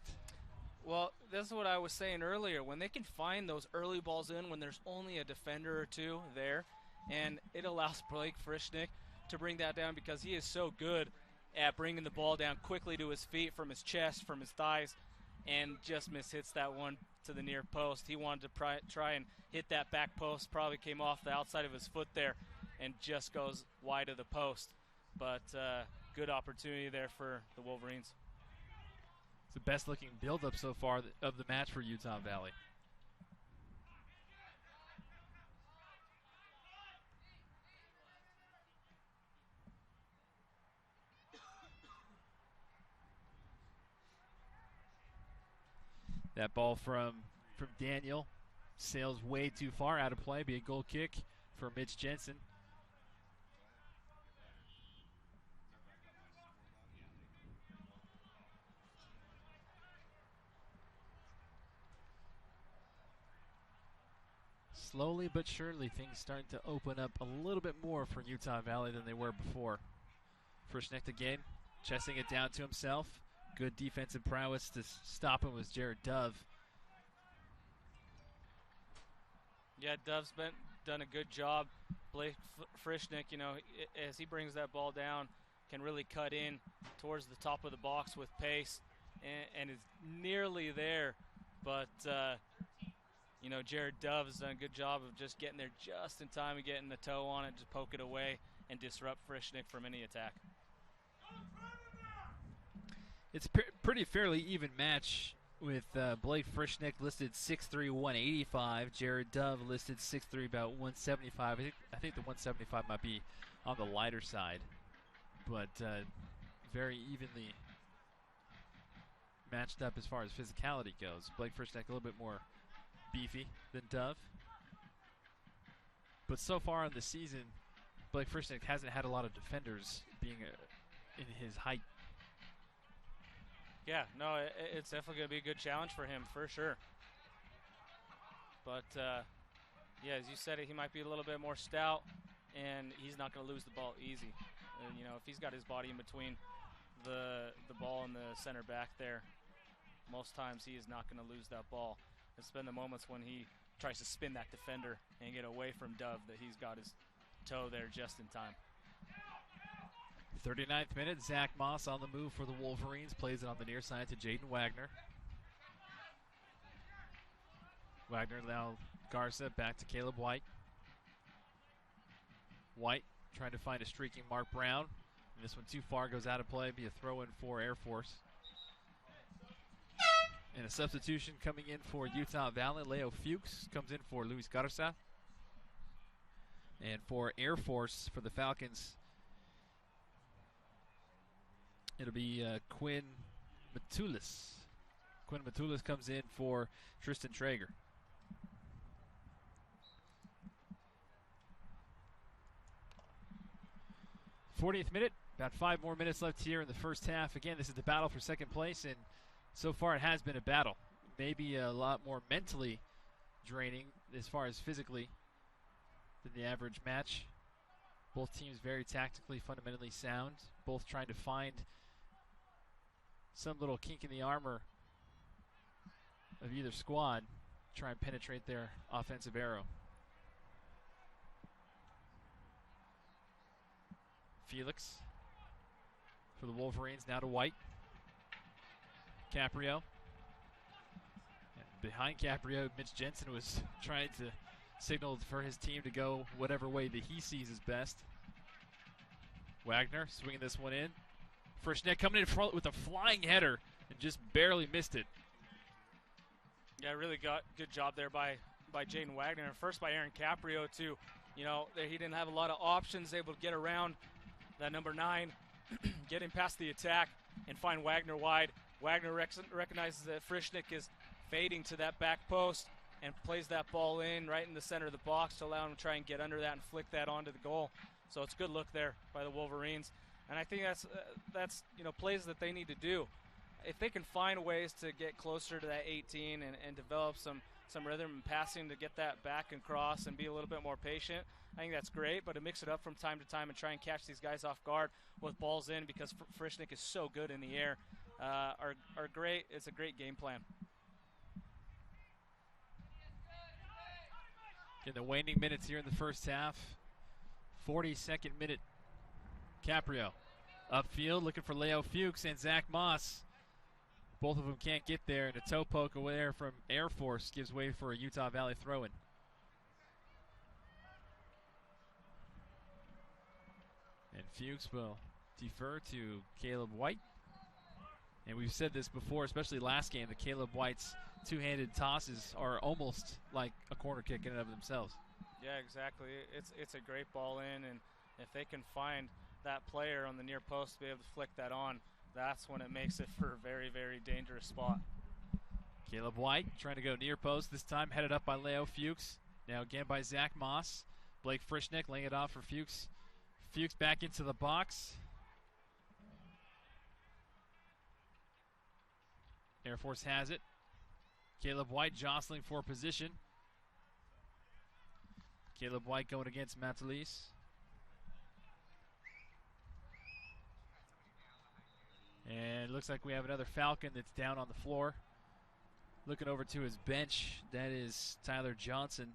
Speaker 7: Well, that's what I was saying earlier. When they can find those early balls in when there's only a defender or two there, and it allows Blake Frischneck to bring that down because he is so good at bringing the ball down quickly to his feet, from his chest, from his thighs, and just mishits that one to the near post. He wanted to try and hit that back post, probably came off the outside of his foot there, and just goes wide of the post. But good opportunity there for the Wolverines.
Speaker 6: It's the best looking buildup so far of the match for Utah Valley. That ball from Daniel sails way too far, out of play. Be a goal kick for Mitch Jensen. slowly but surely, things starting to open up a little bit more for Utah Valley than they were before. Frischnecht again, chesting it down to himself. Good defensive prowess to stop him was Jared Dove.
Speaker 7: Yeah, Dove's done a good job. Blake Frischnecht, as he brings that ball down, can really cut in towards the top of the box with pace and is nearly there. But, Jared Dove has done a good job of just getting there just in time and getting the toe on it, just poke it away and disrupt Frischnecht from any attack.
Speaker 6: It's pretty fairly even match with Blake Frischnecht listed 6'3", 185. Jared Dove listed 6'3", about 175. I think the 175 might be on the lighter side, but very evenly matched up as far as physicality goes. Blake Frischnecht a little bit more beefy than Dove. But so far in the season, Blake Frischnecht hasn't had a lot of defenders being in his height.
Speaker 7: Yeah, no, it's definitely going to be a good challenge for him, for sure. But, as you said, he might be a little bit more stout, and he's not going to lose the ball easy. And, if he's got his body in between the ball and the center back there, most times he is not going to lose that ball. It's been the moments when he tries to spin that defender and get away from Dove that he's got his toe there just in time.
Speaker 6: 39th minute, Zach Moss on the move for the Wolverines. Plays it on the near side to Jaden Wagner. Wagner now Garza back to Caleb White. White trying to find a streaking Mark Brown. And this one too far, goes out of play. Be a throw-in for Air Force. And a substitution coming in for Utah Valley. Leo Fuchs comes in for Luis Garza. And for Air Force, for the Falcons, it'll be Quinn Matulis. Quinn Matulis comes in for Tristan Traeger. '40th minute, about 5 more minutes left here in the first half. Again, this is the battle for second place, and so far it has been a battle. Maybe a lot more mentally draining as far as physically than the average match. Both teams very tactically, fundamentally sound. Both trying to find some little kink in the armor of either squad, try and penetrate their offensive arrow. Felix for the Wolverines, now to White. Caprio. And behind Caprio, Mitch Jensen was trying to signal for his team to go whatever way that he sees is best. Wagner swinging this one in. Frischnecht coming in front with a flying header and just barely missed it.
Speaker 7: Yeah, really got good job there by Jaden Wagner. And first by Aaron Caprio, too. He didn't have a lot of options, able to get around that number 9, get him past the attack, and find Wagner wide. Wagner recognizes that Frischnecht is fading to that back post and plays that ball in right in the center of the box to allow him to try and get under that and flick that onto the goal. So it's a good look there by the Wolverines. And I think that's plays that they need to do. If they can find ways to get closer to that 18 and develop some rhythm and passing to get that back and cross and be a little bit more patient, I think that's great. But to mix it up from time to time and try and catch these guys off guard with balls in, because Frischnecht is so good in the air, are great. It's a great game plan.
Speaker 6: In the waning minutes here in the first half, 42nd minute, Caprio upfield looking for Leo Fuchs and Zach Moss. Both of them can't get there, and a toe poke away there from Air Force gives way for a Utah Valley throw-in. And Fuchs will defer to Caleb White. And we've said this before, especially last game, that Caleb White's two-handed tosses are almost like a corner kick in and of themselves.
Speaker 7: Yeah, exactly. It's a great ball in, and if they can find that player on the near post to be able to flick that on, that's when it makes it for a very, very dangerous spot.
Speaker 6: Caleb White trying to go near post, this time headed up by Leo Fuchs. Now again by Zach Moss. Blake Frischnecht laying it off for Fuchs. Fuchs back into the box. Air Force has it. Caleb White jostling for position. Caleb White going against Matalis. And it looks like we have another Falcon that's down on the floor. Looking over to his bench, that is Tyler Johnson,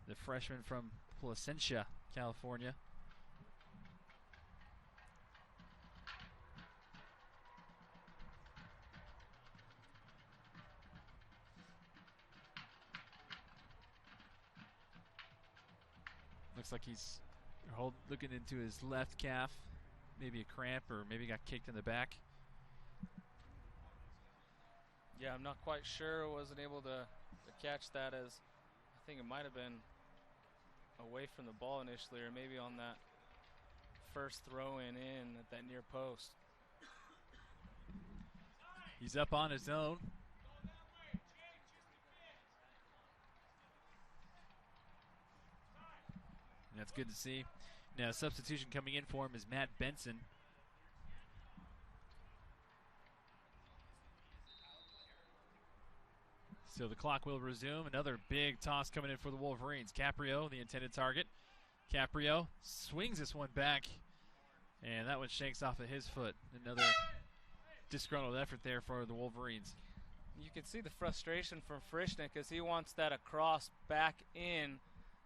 Speaker 6: the freshman from Placentia, California. Looks like he's looking into his left calf, maybe a cramp or maybe got kicked in the back.
Speaker 7: Yeah, I'm not quite sure. Wasn't able to catch that, as I think it might have been away from the ball initially, or maybe on that first throw in at that near post.
Speaker 6: He's up on his own. And that's good to see. Now, substitution coming in for him is Matt Benson. So the clock will resume. Another big toss coming in for the Wolverines. Caprio, the intended target. Caprio swings this one back, and that one shanks off of his foot. Another disgruntled effort there for the Wolverines.
Speaker 7: You can see the frustration from Frischnick as he wants that across back in.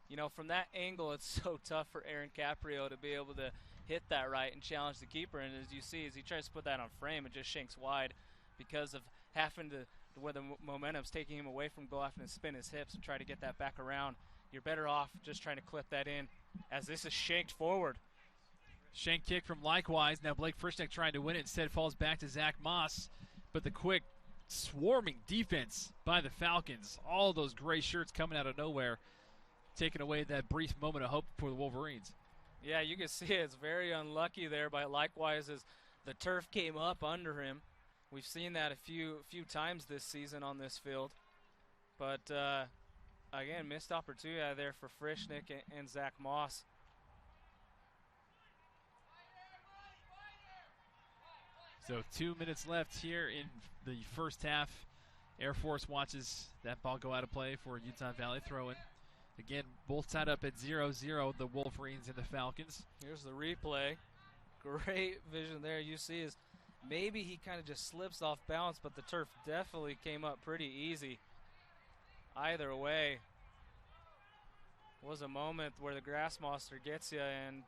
Speaker 7: You know, from that angle, it's so tough for Aaron Caprio to be able to hit that right and challenge the keeper. And as you see, as he tries to put that on frame, it just shanks wide because of having to, where the momentum's taking him away from go after and spin his hips and try to get that back around. You're better off just trying to clip that in as this is shanked forward.
Speaker 6: Shank kick from Likewise. Now Blake Frischnick trying to win it. Instead falls back to Zach Moss. But the quick swarming defense by the Falcons. All those gray shirts coming out of nowhere, taking away that brief moment of hope for the Wolverines.
Speaker 7: Yeah, you can see it's very unlucky there by Likewise as the turf came up under him. We've seen that a few times this season on this field. But, again, missed opportunity out there for Frischnick and Zach Moss.
Speaker 6: So 2 minutes left here in the first half. Air Force watches that ball go out of play for Utah Valley throw-in. Again, both tied up at 0-0, the Wolverines and the Falcons.
Speaker 7: Here's the replay. Great vision there. You see is maybe he kind of just slips off balance, but the turf definitely came up pretty easy. Either way, was a moment where the grass monster gets you, and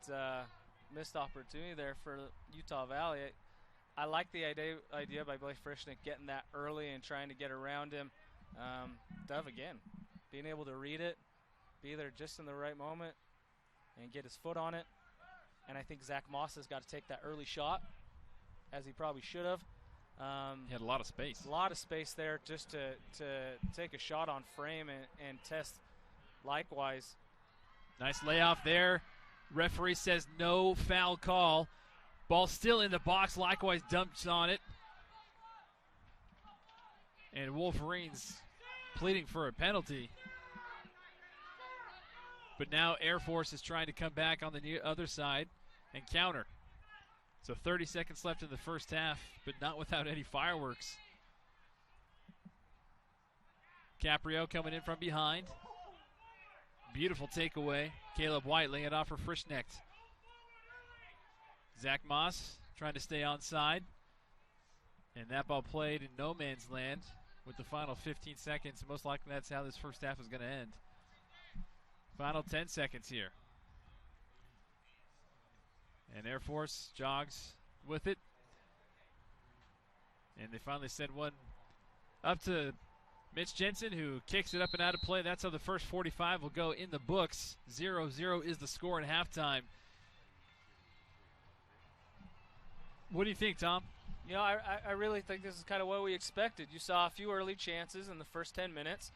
Speaker 7: missed opportunity there for Utah Valley. I like the idea by Blake Frischnick getting that early and trying to get around him. Dove again, being able to read it, be there just in the right moment, and get his foot on it. And I think Zach Moss has got to take that early shot, as he probably should have.
Speaker 6: He had a lot of space.
Speaker 7: A lot of space there just to take a shot on frame and test Likewise.
Speaker 6: Nice layoff there. Referee says no foul call. Ball still in the box. Likewise dumps on it. And Wolverines pleading for a penalty. But now Air Force is trying to come back on the other side and counter. So 30 seconds left in the first half, but not without any fireworks. Caprio coming in from behind. Beautiful takeaway. Caleb White laying it off for Frischnick. Zach Moss trying to stay onside. And that ball played in no man's land with the final 15 seconds. Most likely that's how this first half is going to end. Final 10 seconds here. And Air Force jogs with it. And they finally send one up to Mitch Jensen, who kicks it up and out of play. That's how the first 45 will go in the books. 0-0 is the score at halftime. What do you think, Tom?
Speaker 7: You know, I really think this is kind of what we expected. You saw a few early chances in the first 10 minutes.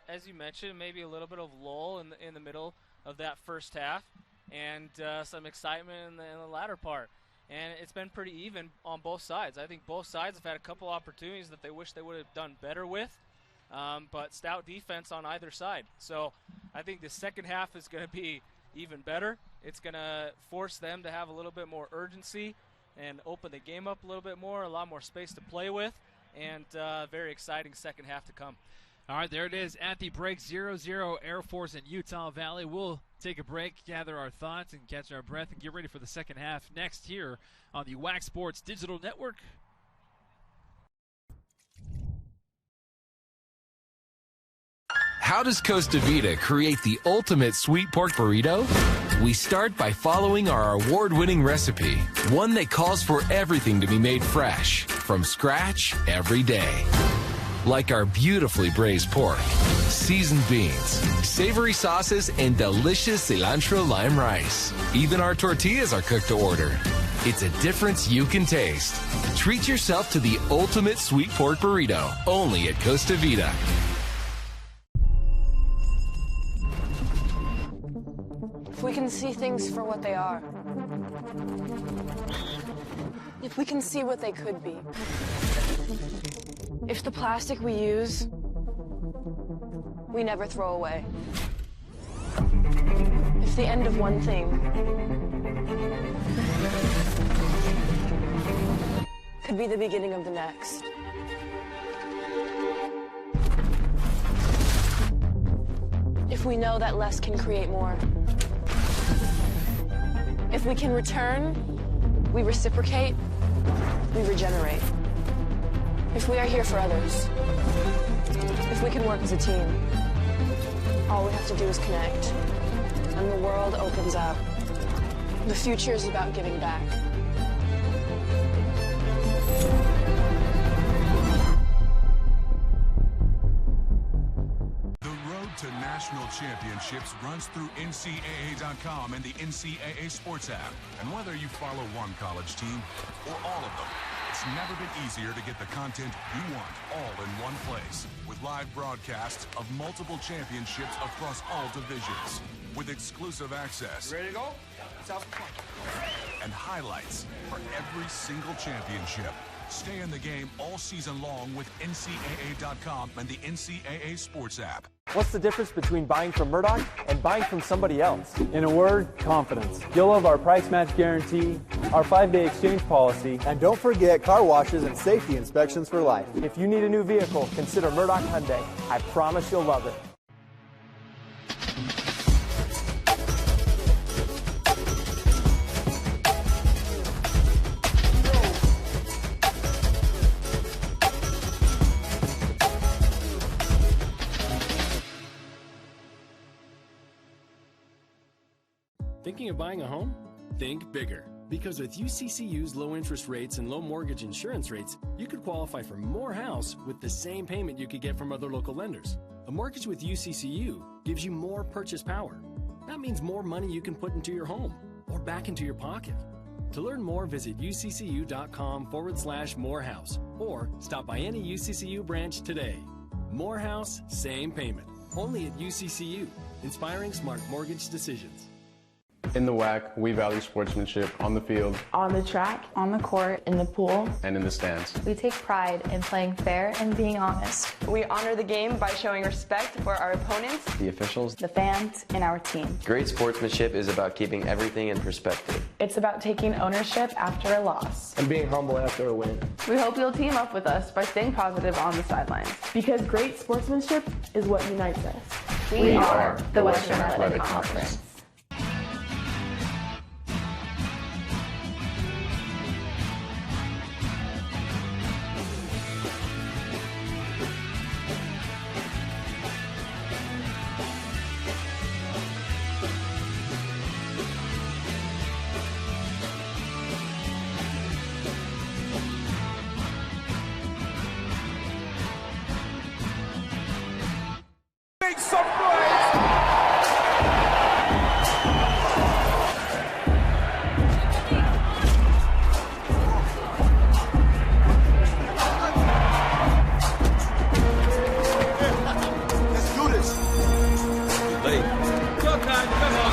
Speaker 7: As you mentioned, maybe a little bit of lull in the middle of that first half, and some excitement in the latter part. And it's been pretty even on both sides. I think both sides have had a couple opportunities that they wish they would have done better with, but stout defense on either side. So I think the second half is going to be even better. It's going to force them to have a little bit more urgency and open the game up a little bit more, a lot more space to play with, and very exciting second half to come.
Speaker 6: All right, there it is at the break, 0-0 Air Force and Utah Valley. We'll take a break, gather our thoughts, and catch our breath, and get ready for the second half next here on the WAC Sports Digital Network.
Speaker 8: How does Costa Vida create the ultimate sweet pork burrito? We start by following our award-winning recipe, one that calls for everything to be made fresh, from scratch every day. Like our beautifully braised pork, seasoned beans, savory sauces, and delicious cilantro lime rice. Even our tortillas are cooked to order. It's a difference you can taste. Treat yourself to the ultimate sweet pork burrito, only at Costa Vida.
Speaker 5: If we can see things for what they are, if we can see what they could be, if the plastic we use, we never throw away, if the end of one thing could be the beginning of the next. If we know that less can create more. If we can return, we reciprocate, we regenerate. If we are here for others, if we can work as a team, all we have to do is connect, and the world opens up. The future is about giving back.
Speaker 9: To national championships runs through NCAA.com and the NCAA Sports app. And whether you follow one college team or all of them, it's never been easier to get the content you want all in one place. With live broadcasts of multiple championships across all divisions. With exclusive access.
Speaker 10: Ready to go?
Speaker 9: And highlights for every single championship. Stay in the game all season long with NCAA.com and the NCAA Sports app.
Speaker 10: What's the difference between buying from Murdoch and buying from somebody else? In a word, confidence. You'll love our price match guarantee, our 5-day exchange policy, and don't forget car washes and safety inspections for life. If you need a new vehicle, consider Murdoch Hyundai. I promise you'll love it.
Speaker 11: Thinking of buying a home? Think bigger. Because with UCCU's low interest rates and low mortgage insurance rates, you could qualify for more house with the same payment you could get from other local lenders. A mortgage with UCCU gives you more purchase power. That means more money you can put into your home or back into your pocket. To learn more, visit uccu.com/morehouse or stop by any UCCU branch today. More house, same payment. Only at UCCU. Inspiring smart mortgage decisions.
Speaker 12: In the WAC, we value sportsmanship on the field,
Speaker 13: on the track, on the court, in the pool,
Speaker 12: and in the stands.
Speaker 14: We take pride in playing fair and being honest.
Speaker 15: We honor the game by showing respect for our opponents,
Speaker 12: the officials,
Speaker 13: the fans, and our team.
Speaker 16: Great sportsmanship is about keeping everything in perspective.
Speaker 13: It's about taking ownership after a loss.
Speaker 10: And being humble after a win.
Speaker 13: We hope you'll team up with us by staying positive on the sidelines. Because great sportsmanship is what unites us.
Speaker 14: We are the Western Athletic Conference.
Speaker 2: Make some noise!
Speaker 9: Let's do this.
Speaker 2: Late. Go, Clyde, come on.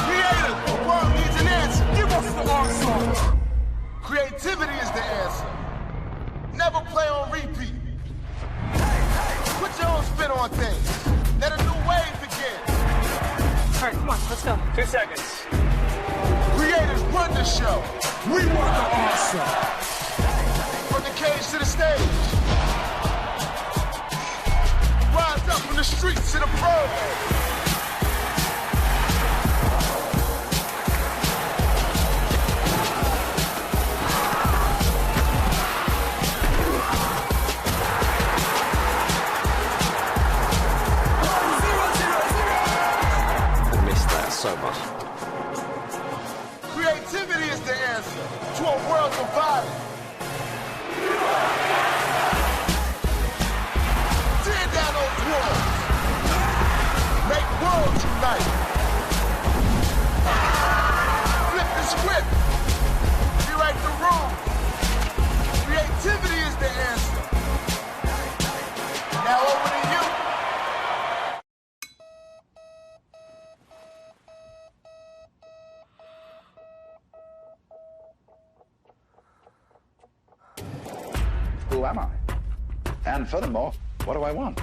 Speaker 9: Creative, the world needs an answer. Give us the answer.
Speaker 17: Creativity is the answer. Never play on repeat. Put your own spin on things. Let a new wave begin.
Speaker 15: All right, come on, let's go.
Speaker 10: 2 seconds.
Speaker 17: Creators run the show. We want the answer. From the cage to the stage. Rise streets to the pros.
Speaker 16: So much.
Speaker 17: Creativity is the answer to a world divided. Tear down those walls. Make worlds unite. Flip the script. Rewrite the rules. Creativity is the answer. Now over to you.
Speaker 1: Who am I? And furthermore, what do I want?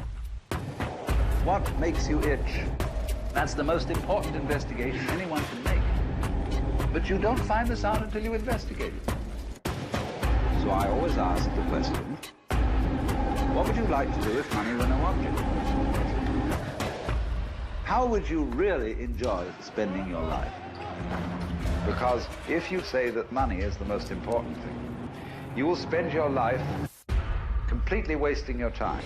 Speaker 1: What makes you itch? That's the most important investigation anyone can make. But you don't find this out until you investigate it. So I always ask the question, what would you like to do if money were no object? How would you really enjoy spending your life? Because if you say that money is the most important thing, you will spend your life completely wasting your time.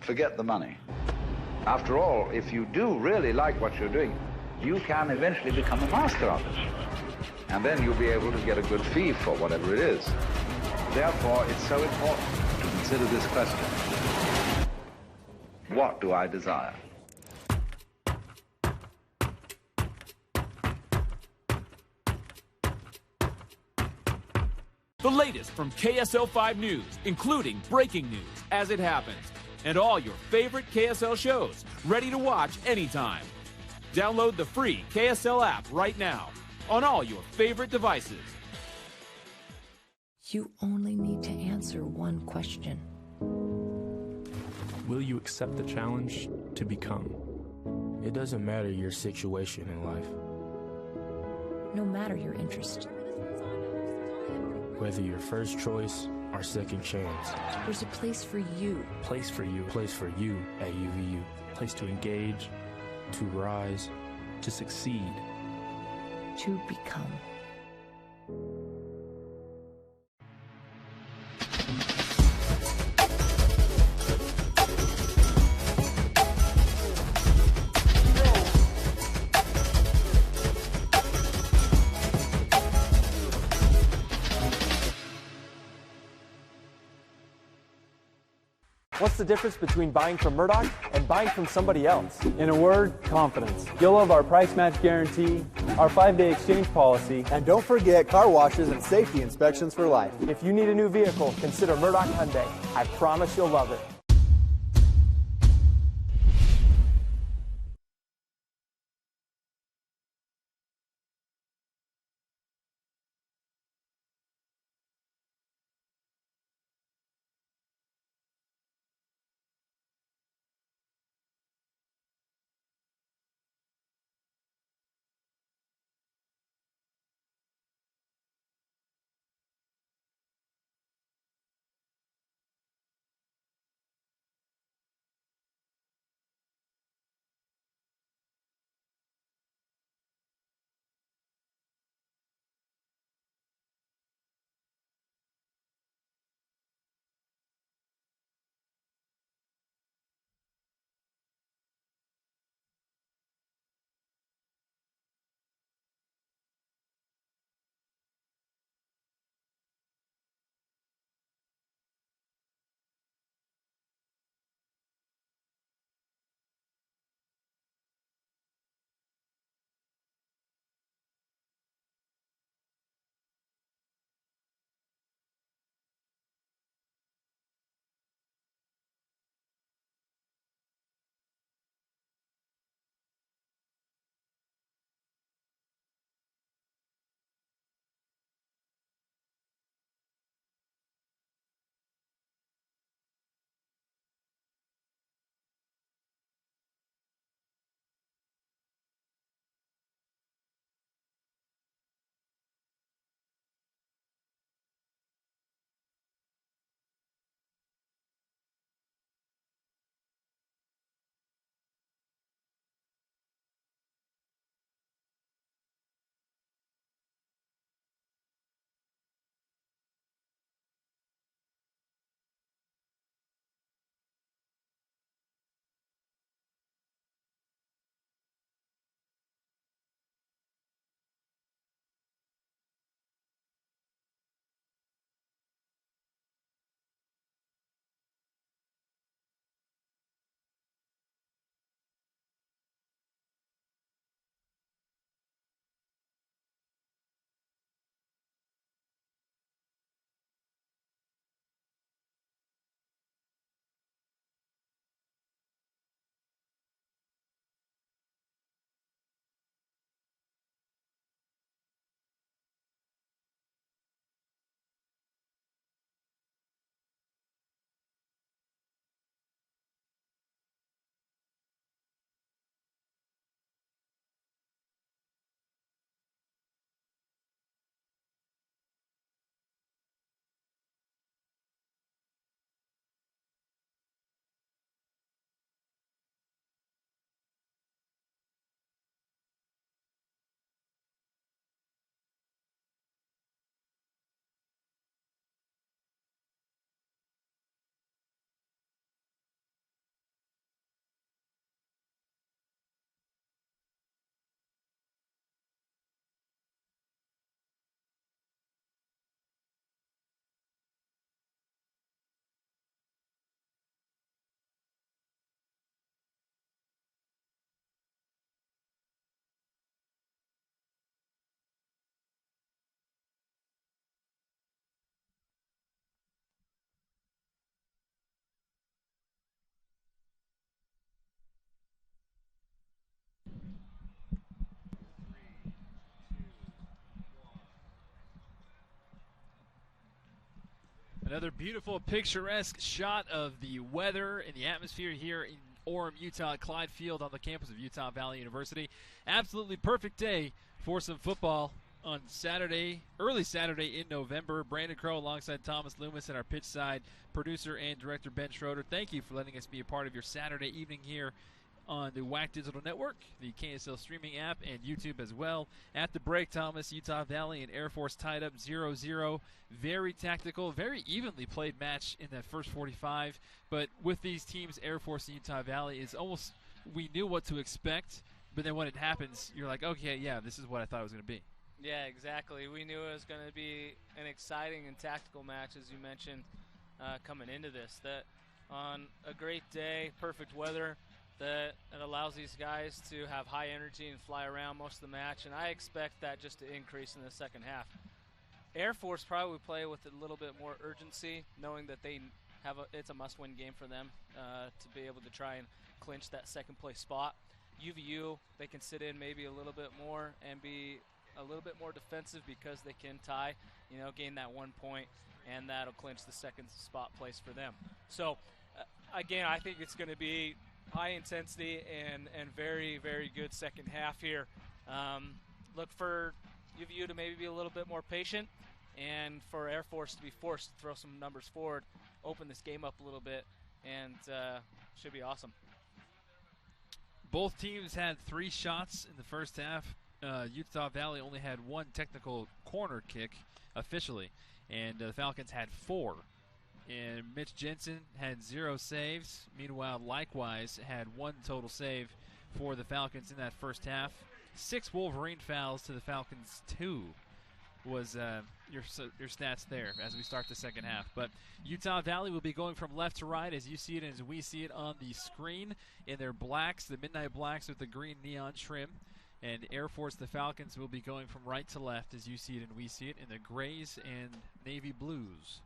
Speaker 1: Forget the money. After all, if you do really like what you're doing, you can eventually become a master of it. And then you'll be able to get a good fee for whatever it is. Therefore, it's so important to consider this question. What do I desire?
Speaker 18: The latest from KSL 5 News, including breaking news as it happens, and all your favorite KSL shows, ready to watch anytime. Download the free KSL app right now on all your favorite devices.
Speaker 19: You only need to answer one question.
Speaker 20: Will you accept the challenge to become?
Speaker 21: It doesn't matter your situation in life.
Speaker 19: No matter your interest.
Speaker 21: Whether your first choice or second chance.
Speaker 19: There's a place for you.
Speaker 20: Place for you.
Speaker 21: Place for you at UVU.
Speaker 20: Place to engage,
Speaker 21: To rise.
Speaker 20: to succeed.
Speaker 19: To become.
Speaker 10: What's the difference between buying from Murdoch and buying from somebody else? In a word, confidence. You'll love our price match guarantee, our 5-day exchange policy, and don't forget car washes and safety inspections for life. If you need a new vehicle, consider Murdoch Hyundai. I promise you'll love it.
Speaker 6: Another beautiful, picturesque shot of the weather and the atmosphere here in Orem, Utah, at Clyde Field on the campus of Utah Valley University. Absolutely perfect day for some football on Saturday, early Saturday in November. Brandon Crow alongside Thomas Loomis and our pitch side producer and director Ben Schroeder. Thank you for letting us be a part of your Saturday evening here on the WAC Digital Network, the KSL streaming app, and YouTube as well. At the break, Thomas, Utah Valley and Air Force tied up 0-0. Very tactical, very evenly played match in that first 45. But with these teams, Air Force and Utah Valley, is almost, we knew what to expect, but then when it happens, you're like, okay, yeah, this is what I thought it was going to be.
Speaker 7: Yeah, exactly. We knew it was going to be an exciting and tactical match, as you mentioned, coming into this. That on a great day, perfect weather, that it allows these guys to have high energy and fly around most of the match, and I expect that just to increase in the second half. Air Force probably play with a little bit more urgency, knowing that they have it's a must-win game for them to be able to try and clinch that second place spot. UVU, they can sit in maybe a little bit more and be a little bit more defensive because they can tie, gain that 1 point, and that'll clinch the second spot place for them. So, again, I think it's going to be high intensity and very, very good second half here. Look for UVU to maybe be a little bit more patient, and for Air Force to be forced to throw some numbers forward, open this game up a little bit, and should be awesome.
Speaker 6: Both teams had 3 shots in the first half. Utah Valley only had 1 technical corner kick officially, and the Falcons had 4. And Mitch Jensen had 0 saves. Meanwhile, likewise, had 1 total save for the Falcons in that first half. 6 Wolverine fouls to the Falcons' 2 was your stats there as we start the second half. But Utah Valley will be going from left to right as you see it and as we see it on the screen in their blacks, the midnight blacks with the green neon trim. And Air Force, the Falcons, will be going from right to left as you see it and we see it in the grays and navy blues.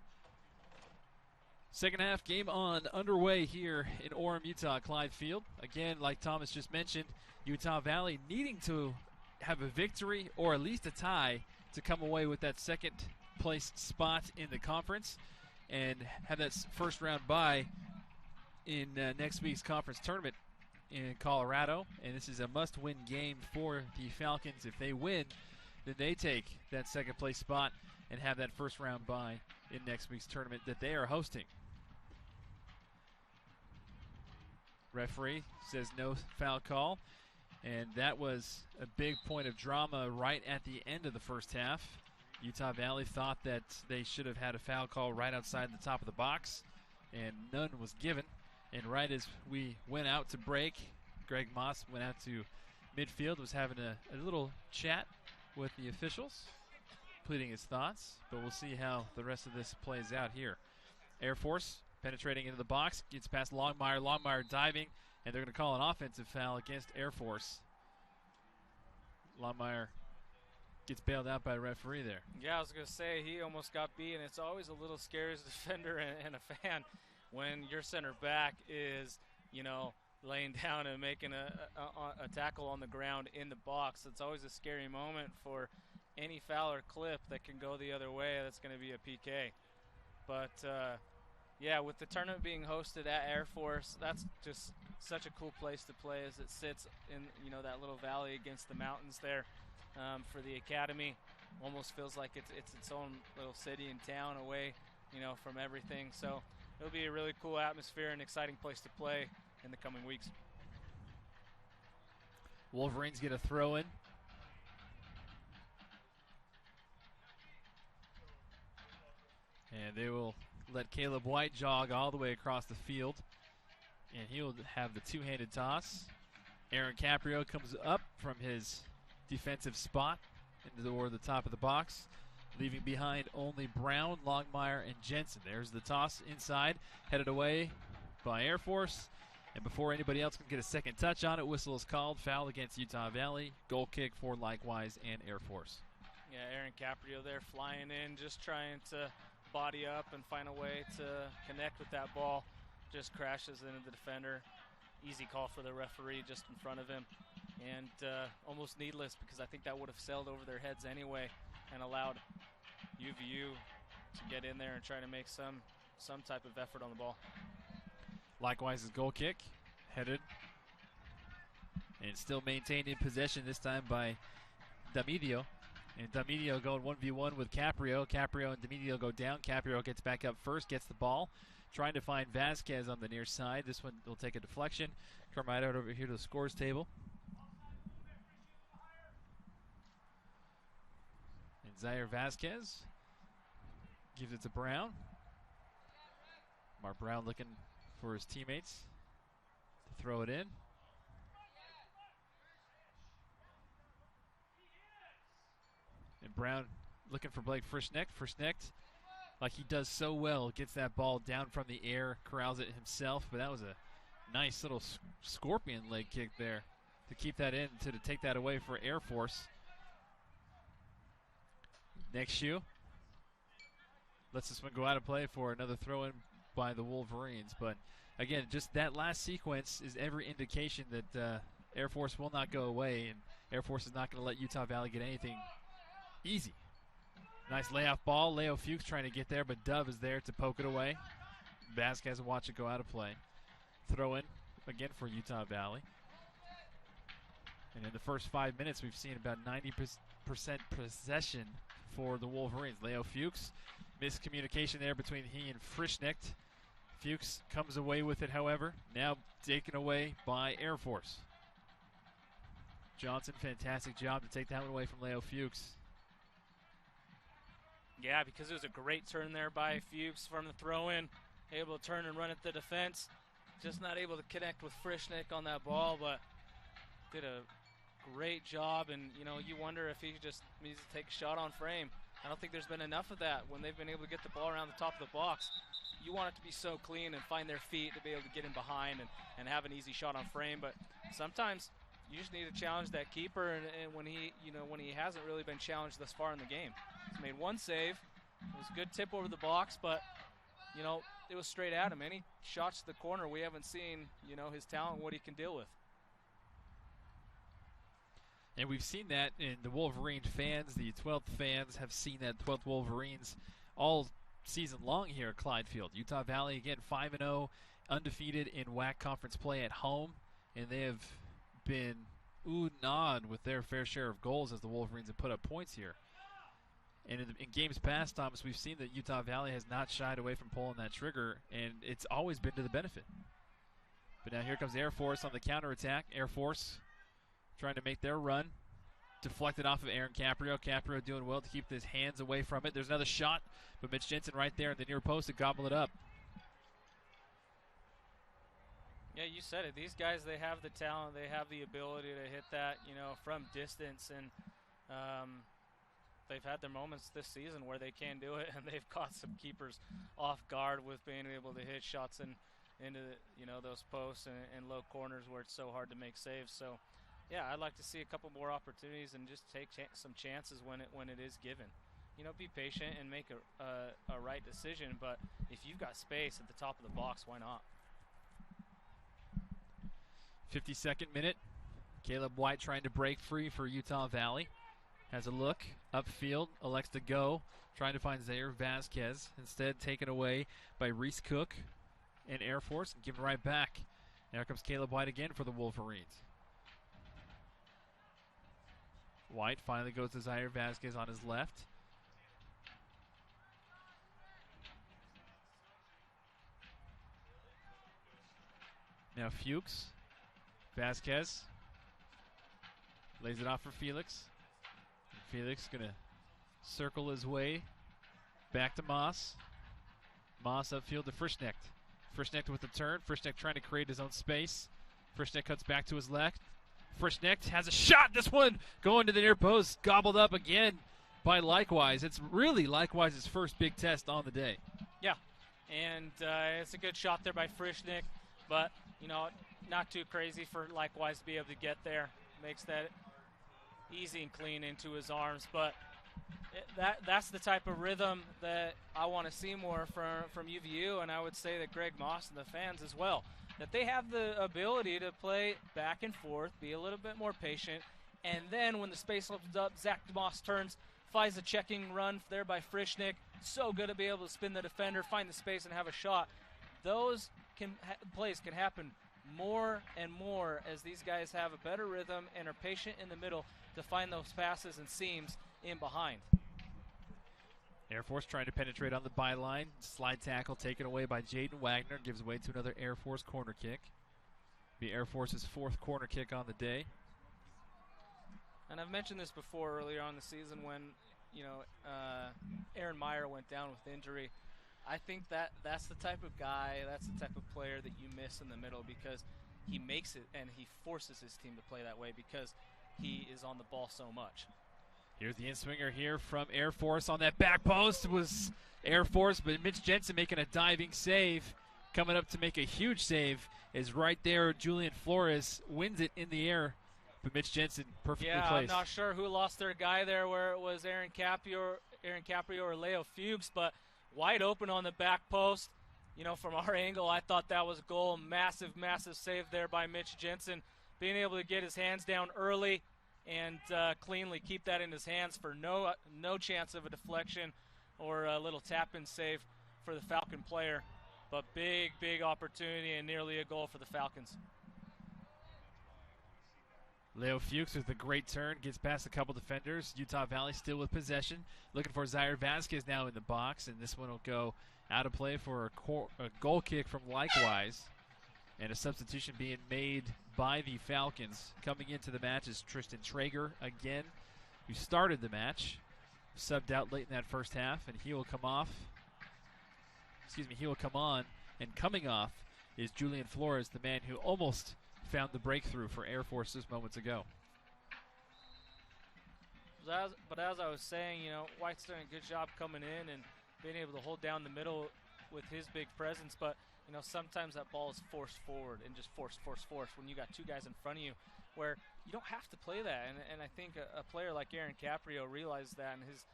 Speaker 6: Second half game on underway here in Orem, Utah, Clyde Field. Again, like Thomas just mentioned, Utah Valley needing to have a victory or at least a tie to come away with that second place spot in the conference and have that first round bye in next week's conference tournament in Colorado. And this is a must-win game for the Falcons. If they win, then they take that second place spot and have that first round bye in next week's tournament that they are hosting. Referee says no foul call, and that was a big point of drama right at the end of the first half. Utah Valley thought that they should have had a foul call right outside the top of the box, and none was given. And right as we went out to break, Greg Moss went out to midfield, was having a little chat with the officials, pleading his thoughts, but we'll see how the rest of this plays out here. Air Force penetrating into the box, gets past Longmire. Longmire diving, and they're going to call an offensive foul against Air Force. Longmire gets bailed out by a referee there.
Speaker 7: Yeah, I was going to say, he almost got beat, and it's always a little scary as a defender and a fan when your center back is, laying down and making a tackle on the ground in the box. It's always a scary moment for any foul or clip that can go the other way. That's going to be a PK. But, yeah, with the tournament being hosted at Air Force, that's just such a cool place to play as it sits in, that little valley against the mountains there for the academy. Almost feels like it's its own little city and town away, from everything. So it'll be a really cool atmosphere and exciting place to play in the coming weeks.
Speaker 6: Wolverines get a throw in. And they will let Caleb White jog all the way across the field. And he'll have the two-handed toss. Aaron Caprio comes up from his defensive spot into the top of the box, leaving behind only Brown, Longmire, and Jensen. There's the toss inside, headed away by Air Force. And before anybody else can get a second touch on it, whistle is called. Foul against Utah Valley. Goal kick for Likewise and Air Force.
Speaker 7: Yeah, Aaron Caprio there flying in, just trying to body up and find a way to connect with that ball. Just crashes into the defender. Easy call for the referee just in front of him. And almost needless, because I think that would have sailed over their heads anyway and allowed UVU to get in there and try to make some type of effort on the ball.
Speaker 6: Likewise, his goal kick headed and still maintained in possession, this time by D'Amidio. And D'Amidio going 1v1 with Caprio. Caprio and D'Amidio go down. Caprio gets back up first, gets the ball, trying to find Vasquez on the near side. This one will take a deflection. Come right out over here to the scores table. And Zaire Vasquez gives it to Brown. Mark Brown looking for his teammates to throw it in. And Brown looking for Blake Frischnecht. Frischnecht, like he does so well, gets that ball down from the air, corrals it himself. But that was a nice little scorpion leg kick there to keep that in, to take that away for Air Force. Next shoe lets this one go out of play for another throw-in by the Wolverines. But again, just that last sequence is every indication that Air Force will not go away, and Air Force is not going to let Utah Valley get anything easy. Nice layoff ball. Leo Fuchs trying to get there, but Dove is there to poke it away. Vasquez will watch it go out of play. Throw in again for Utah Valley. And in the first 5 minutes, we've seen about 90% possession for the Wolverines. Leo Fuchs, miscommunication there between he and Frischnecht. Fuchs comes away with it, however. Now taken away by Air Force. Johnson, fantastic job to take that one away from Leo Fuchs.
Speaker 7: Yeah, because it was a great turn there by Fuchs from the throw-in. Able to turn and run at the defense. Just not able to connect with Frischnecht on that ball, but did a great job. And, you know, you wonder if he just needs to take a shot on frame. I don't think there's been enough of that when they've been able to get the ball around the top of the box. You want it to be so clean and find their feet to be able to get in behind and have an easy shot on frame. But sometimes you just need to challenge that keeper, and when he hasn't really been challenged thus far in the game. He's made one save. It was a good tip over the box, but, you know, it was straight at him. Any shots to the corner, we haven't seen, you know, his talent, what he can deal with.
Speaker 6: And we've seen that in the Wolverine fans. The 12th fans have seen that 12th Wolverines all season long here at Clyde Field. Utah Valley, again, 5-0, undefeated in WAC conference play at home, and they have been oohed and awed with their fair share of goals as the Wolverines have put up points here. And in games past, Thomas, we've seen that Utah Valley has not shied away from pulling that trigger, and it's always been to the benefit. But now here comes Air Force on the counterattack. Air Force trying to make their run. Deflected off of Aaron Caprio. Caprio doing well to keep his hands away from it. There's another shot, but Mitch Jensen right there in the near post to gobble it up.
Speaker 7: Yeah, you said it. These guys, they have the talent. They have the ability to hit that, you know, from distance. And they've had their moments this season where they can do it, and they've caught some keepers off guard with being able to hit shots into you know, those posts and low corners where it's so hard to make saves. So, yeah, I'd like to see a couple more opportunities and just take some chances when it is given. You know, be patient and make a right decision. But if you've got space at the top of the box, why not?
Speaker 6: 52nd minute. Caleb White trying to break free for Utah Valley. Has a look upfield, elects to go, trying to find Zaire Vasquez. Instead, taken away by Reese Cook and Air Force, and given right back. There comes Caleb White again for the Wolverines. White finally goes to Zaire Vasquez on his left. Now Fuchs. Vasquez lays it off for Felix. And Felix going to circle his way back to Moss. Moss upfield to Frischnecht. Frischnecht with the turn. Frischnecht trying to create his own space. Frischnecht cuts back to his left. Frischnecht has a shot. This one going to the near post. Gobbled up again by Likewise. It's really Likewise's first big test on the day.
Speaker 7: Yeah, and it's a good shot there by Frischnecht, but, you know, not too crazy for Likewise to be able to get there. Makes that easy and clean into his arms. But that's the type of rhythm that I want to see more from UVU, and I would say that Greg Moss and the fans as well. That they have the ability to play back and forth, be a little bit more patient, and then when the space opens up, Zach Moss turns, finds a checking run there by Frischnick. So good to be able to spin the defender, find the space, and have a shot. Those plays can happen more and more as these guys have a better rhythm and are patient in the middle to find those passes and seams in behind.
Speaker 6: Air Force trying to penetrate on the byline. Slide tackle taken away by Jaden Wagner. Gives way to another Air Force corner kick. Be Air Force's 4th corner kick on the day.
Speaker 7: And I've mentioned this before earlier on the season when, Aaron Meyer went down with injury. I think that's the type of guy, that's the type of player that you miss in the middle because he makes it and he forces his team to play that way because he is on the ball so much.
Speaker 6: Here's the in-swinger here from Air Force on that back post was Air Force, but Mitch Jensen making a diving save. Coming up to make a huge save is right there. Julian Flores wins it in the air, but Mitch Jensen perfectly placed.
Speaker 7: I'm not sure who lost their guy there, where it was Aaron Caprio or Leo Fuchs, but wide open on the back post. From our angle, I thought that was a goal. Massive, massive save there by Mitch Jensen, being able to get his hands down early and cleanly keep that in his hands for no chance of a deflection or a little tap-in save for the Falcon player. But big, big opportunity and nearly a goal for the Falcons.
Speaker 6: Leo Fuchs with a great turn, gets past a couple defenders. Utah Valley still with possession. Looking for Zaire Vasquez now in the box, and this one will go out of play for a goal kick from Likewise. And a substitution being made by the Falcons. Coming into the match is Tristan Traeger again, who started the match. Subbed out late in that first half, and he will come on. And coming off is Julian Flores, the man who almost found the breakthrough for Air Force just moments ago.
Speaker 7: But as I was saying, White's doing a good job coming in and being able to hold down the middle with his big presence. But, sometimes that ball is forced forward and just force when you got two guys in front of you where you don't have to play that. And I think a player like Aaron Caprio realized that in his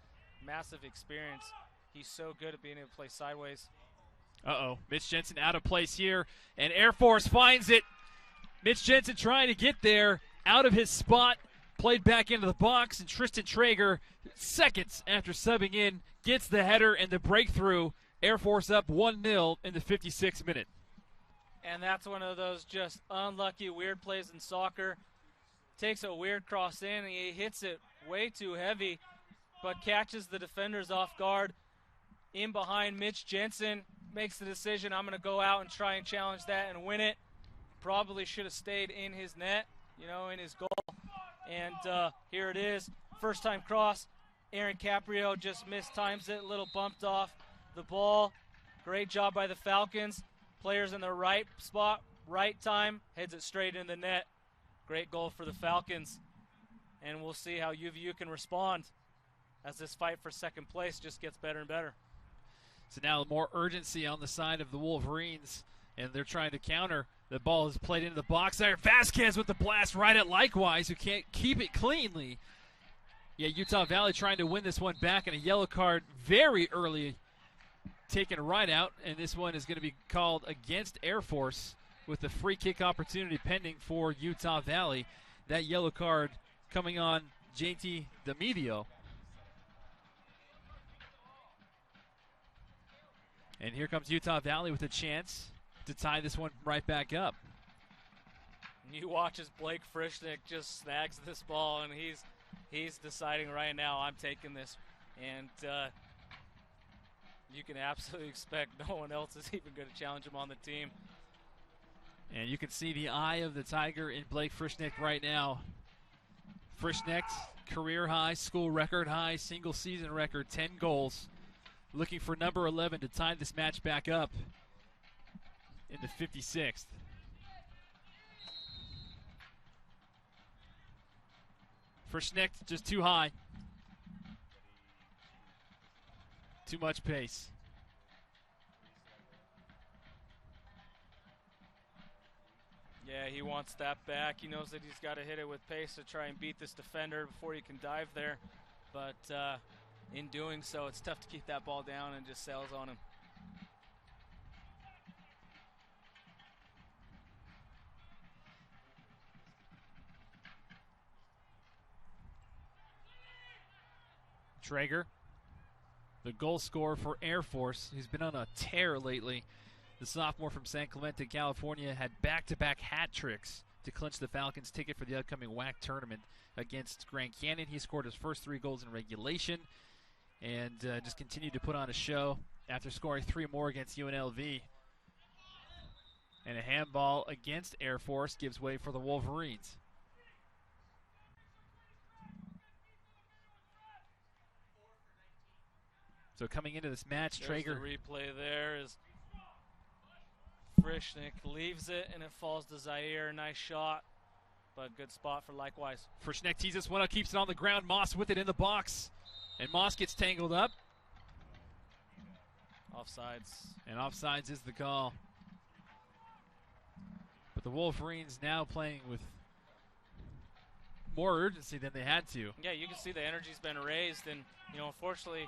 Speaker 7: massive experience. He's so good at being able to play sideways.
Speaker 6: Mitch Jensen out of place here, and Air Force finds it. Mitch Jensen trying to get there, out of his spot, played back into the box, and Tristan Traeger, seconds after subbing in, gets the header and the breakthrough. Air Force up 1-0 in the 56th minute.
Speaker 7: And that's one of those just unlucky, weird plays in soccer. Takes a weird cross in, and he hits it way too heavy, but catches the defenders off guard. In behind Mitch Jensen, makes the decision, I'm going to go out and try and challenge that and win it. Probably should have stayed in his net, in his goal. And here it is, first time cross. Aaron Caprio just mistimes it, a little bumped off the ball. Great job by the Falcons. Players in the right spot, right time, heads it straight in the net. Great goal for the Falcons. And we'll see how UVU can respond as this fight for second place just gets better and better.
Speaker 6: So now more urgency on the side of the Wolverines, and they're trying to counter. The ball is played into the box there. Vasquez with the blast right at Likewise, who can't keep it cleanly. Yeah, Utah Valley trying to win this one back, and a yellow card very early taken right out, and this one is going to be called against Air Force with the free kick opportunity pending for Utah Valley. That yellow card coming on JT D'Amedio. And here comes Utah Valley with a chance to tie this one right back up.
Speaker 7: You watch as Blake Frischnick just snags this ball, and he's deciding right now, I'm taking this. And you can absolutely expect no one else is even going to challenge him on the team.
Speaker 6: And you can see the eye of the Tiger in Blake Frischnick right now. Frischnick, career high, school record high, single season record, 10 goals. Looking for number 11 to tie this match back up in the 56th. Frischnick just too high. Too much pace.
Speaker 7: Yeah, he wants that back. He knows that he's got to hit it with pace to try and beat this defender before he can dive there. But in doing so, it's tough to keep that ball down and just sails on him.
Speaker 6: Traeger, the goal scorer for Air Force. He's been on a tear lately. The sophomore from San Clemente, California, had back-to-back hat tricks to clinch the Falcons' ticket for the upcoming WAC tournament against Grand Canyon. He scored his first 3 goals in regulation and just continued to put on a show after scoring 3 more against UNLV. And a handball against Air Force gives way for the Wolverines. So coming into this match,
Speaker 7: There's
Speaker 6: Traeger.
Speaker 7: The replay there is Frischnick leaves it and it falls to Zaire. Nice shot, but good spot for Likewise.
Speaker 6: Frischnick tees this one up, keeps it on the ground. Moss with it in the box. And Moss gets tangled up.
Speaker 7: Offsides.
Speaker 6: And offsides is the call. But the Wolverines now playing with more urgency than they had to.
Speaker 7: Yeah, you can see the energy's been raised, and unfortunately,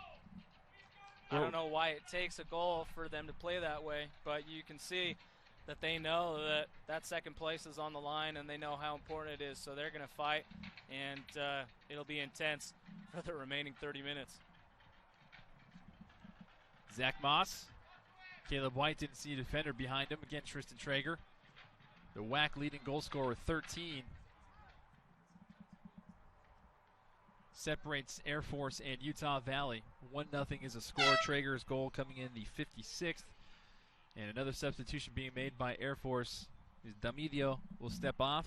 Speaker 7: I don't know why it takes a goal for them to play that way, but you can see that they know that that second place is on the line, and they know how important it is, so they're going to fight, and it'll be intense for the remaining 30 minutes.
Speaker 6: Zach Moss. Caleb White didn't see a defender behind him. Again, Tristan Traeger, the WAC leading goal scorer with 13. Separates Air Force and Utah Valley. 1-0 is a score. Traeger's goal coming in the 56th. And another substitution being made by Air Force is Damidio will step off.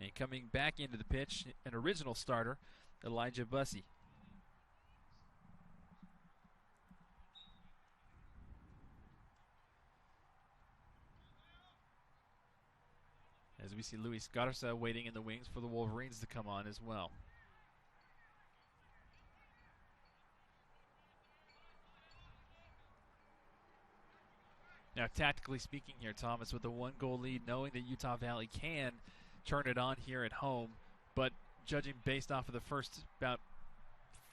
Speaker 6: And coming back into the pitch, an original starter, Elijah Bussey. As we see Luis Garza waiting in the wings for the Wolverines to come on as well. Now, tactically speaking here, Thomas, with a 1-goal lead, knowing that Utah Valley can turn it on here at home, but judging based off of the first about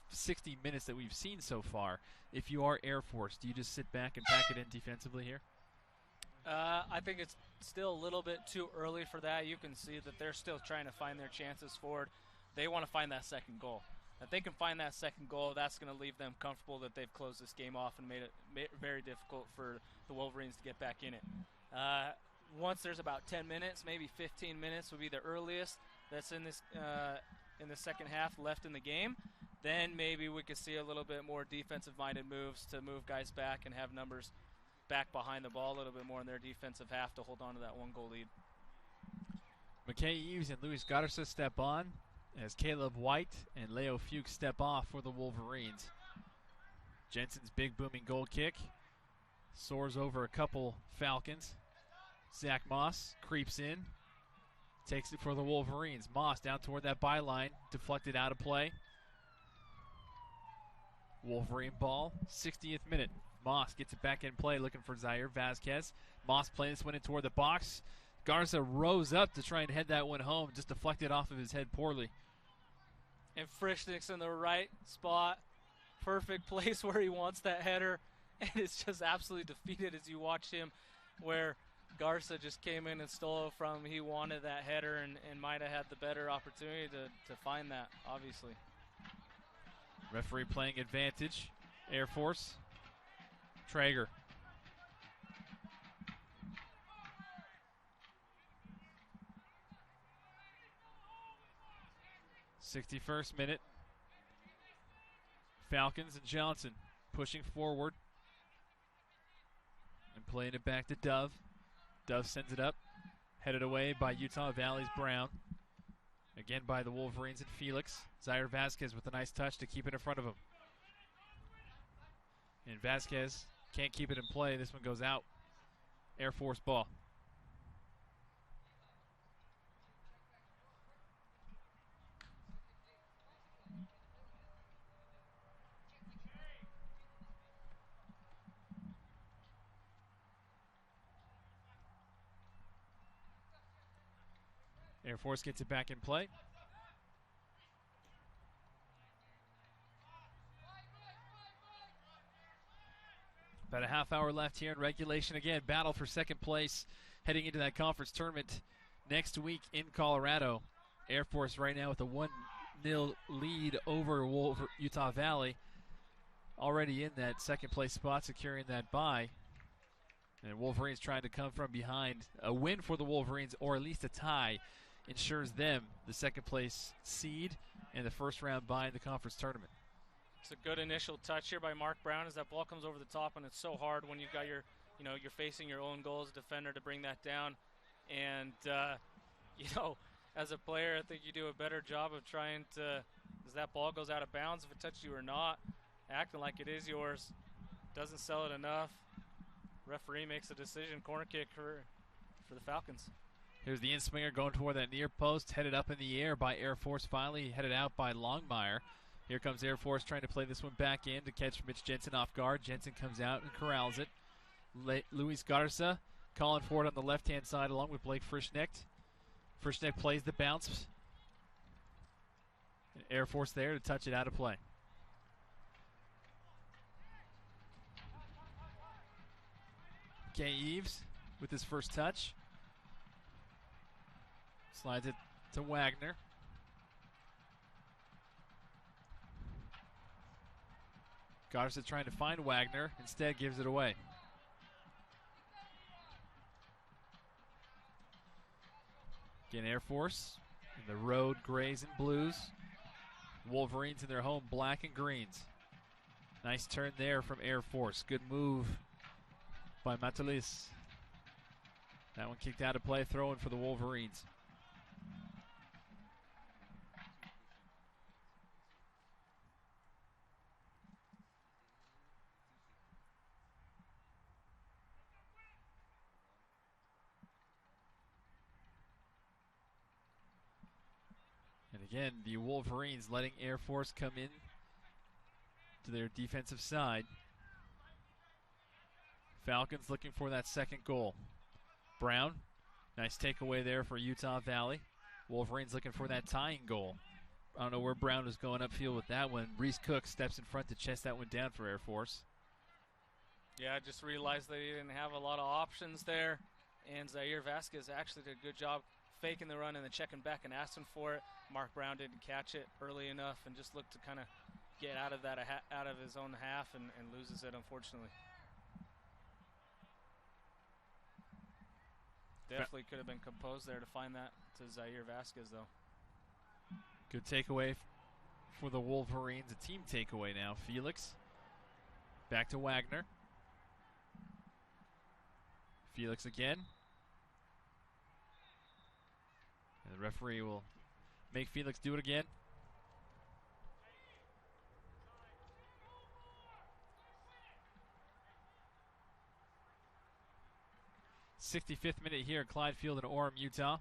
Speaker 6: 60 minutes that we've seen so far, if you are Air Force, do you just sit back and pack it in defensively here?
Speaker 7: I think it's still a little bit too early for that. You can see that they're still trying to find their chances forward. They want to find that second goal. If they can find that second goal, that's going to leave them comfortable that they've closed this game off and made it very difficult for the Wolverines to get back in it. Once there's about 10 minutes, maybe 15 minutes would be the earliest that's in the second half left in the game, then maybe we could see a little bit more defensive-minded moves to move guys back and have numbers back behind the ball a little bit more in their defensive half to hold on to that 1-goal lead.
Speaker 6: McKay Eves and Luis Garza step on as Caleb White and Leo Fuchs step off for the Wolverines. Jensen's big booming goal kick soars over a couple Falcons. Zach Moss creeps in, takes it for the Wolverines. Moss down toward that byline, deflected out of play. Wolverine ball, 60th minute. Moss gets it back in play, looking for Zaire Vasquez. Moss playing this one in toward the box. Garza rose up to try and head that one home, just deflected off of his head poorly.
Speaker 7: And Frischnick's in the right spot. Perfect place where he wants that header. And it's just absolutely defeated as you watch him, where Garza just came in and stole it from him. He wanted that header and might have had the better opportunity to find that, obviously.
Speaker 6: Referee playing advantage. Air Force. Traeger. '61st minute. Falcons and Johnson pushing forward and playing it back to Dove. Dove sends it up, headed away by Utah Valley's Brown. Again by the Wolverines and Felix. Zaire Vasquez with a nice touch to keep it in front of him. And Vasquez can't keep it in play. This one goes out. Air Force ball. Air Force gets it back in play. About a half hour left here in regulation. Again, battle for second place heading into that conference tournament next week in Colorado. Air Force right now with a 1-0 6-0 lead over Utah Valley. Already in that second place spot, securing that bye. And Wolverines trying to come from behind. A win for the Wolverines, or at least a tie, ensures them the second place seed and the first round bye in the conference tournament.
Speaker 7: It's a good initial touch here by Mark Brown as that ball comes over the top, and it's so hard when you've got you're facing your own goal as a defender to bring that down. And, as a player, I think you do a better job of trying to, as that ball goes out of bounds, if it touched you or not, acting like it is yours. Doesn't sell it enough. Referee makes a decision, corner kick for the Falcons.
Speaker 6: Here's the in-swinger going toward that near post, headed up in the air by Air Force, finally headed out by Longmire. Here comes Air Force trying to play this one back in to catch Mitch Jensen off guard. Jensen comes out and corrals it. Luis Garza calling for it on the left-hand side along with Blake Frischnecht. Frischnecht plays the bounce. And Air Force there to touch it out of play. Kay Eves with his first touch. Slides it to Wagner. Garza trying to find Wagner. Instead gives it away. Again, Air Force in the road grays and blues. Wolverines in their home black and greens. Nice turn there from Air Force. Good move by Matalis. That one kicked out of play, throwing for the Wolverines. And again, the Wolverines letting Air Force come in to their defensive side. Falcons looking for that second goal. Brown, nice takeaway there for Utah Valley. Wolverines looking for that tying goal. I don't know where Brown was going upfield with that one. Reese Cook steps in front to chest that one down for Air Force.
Speaker 7: Yeah, I just realized that he didn't have a lot of options there. And Zaire Vasquez actually did a good job faking the run and then checking back and asking for it. Mark Brown didn't catch it early enough and just looked to kind of get out of that out of his own half and loses it, unfortunately. Definitely could have been composed there to find that to Zaire Vasquez, though.
Speaker 6: Good takeaway for the Wolverines. A team takeaway now. Felix back to Wagner. Felix again. And the referee will make Felix do it again. '65th minute here at Clyde Field in Orem, Utah.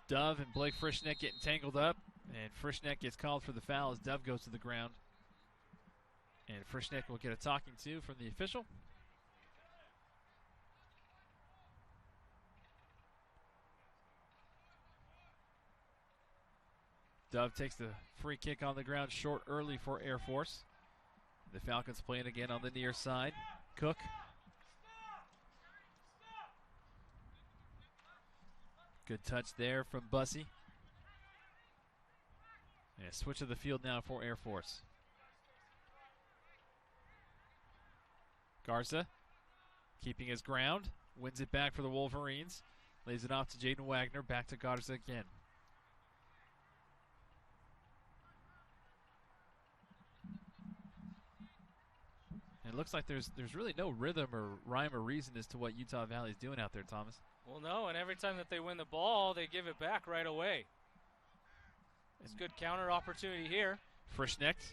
Speaker 6: Dove and Blake Frischnecht getting tangled up, and Frischnecht gets called for the foul as Dove goes to the ground. And Frischnecht will get a talking to from the official. Dove takes the free kick on the ground short early for Air Force. The Falcons playing again on the near side. Cook. Good touch there from Bussey. And a switch of the field now for Air Force. Garza keeping his ground. Wins it back for the Wolverines. Lays it off to Jaden Wagner. Back to Garza again. It looks like there's really no rhythm or rhyme or reason as to what Utah Valley is doing out there, Thomas.
Speaker 7: Well, no, and every time that they win the ball, they give it back right away. It's a good counter opportunity here.
Speaker 6: Frischnecht,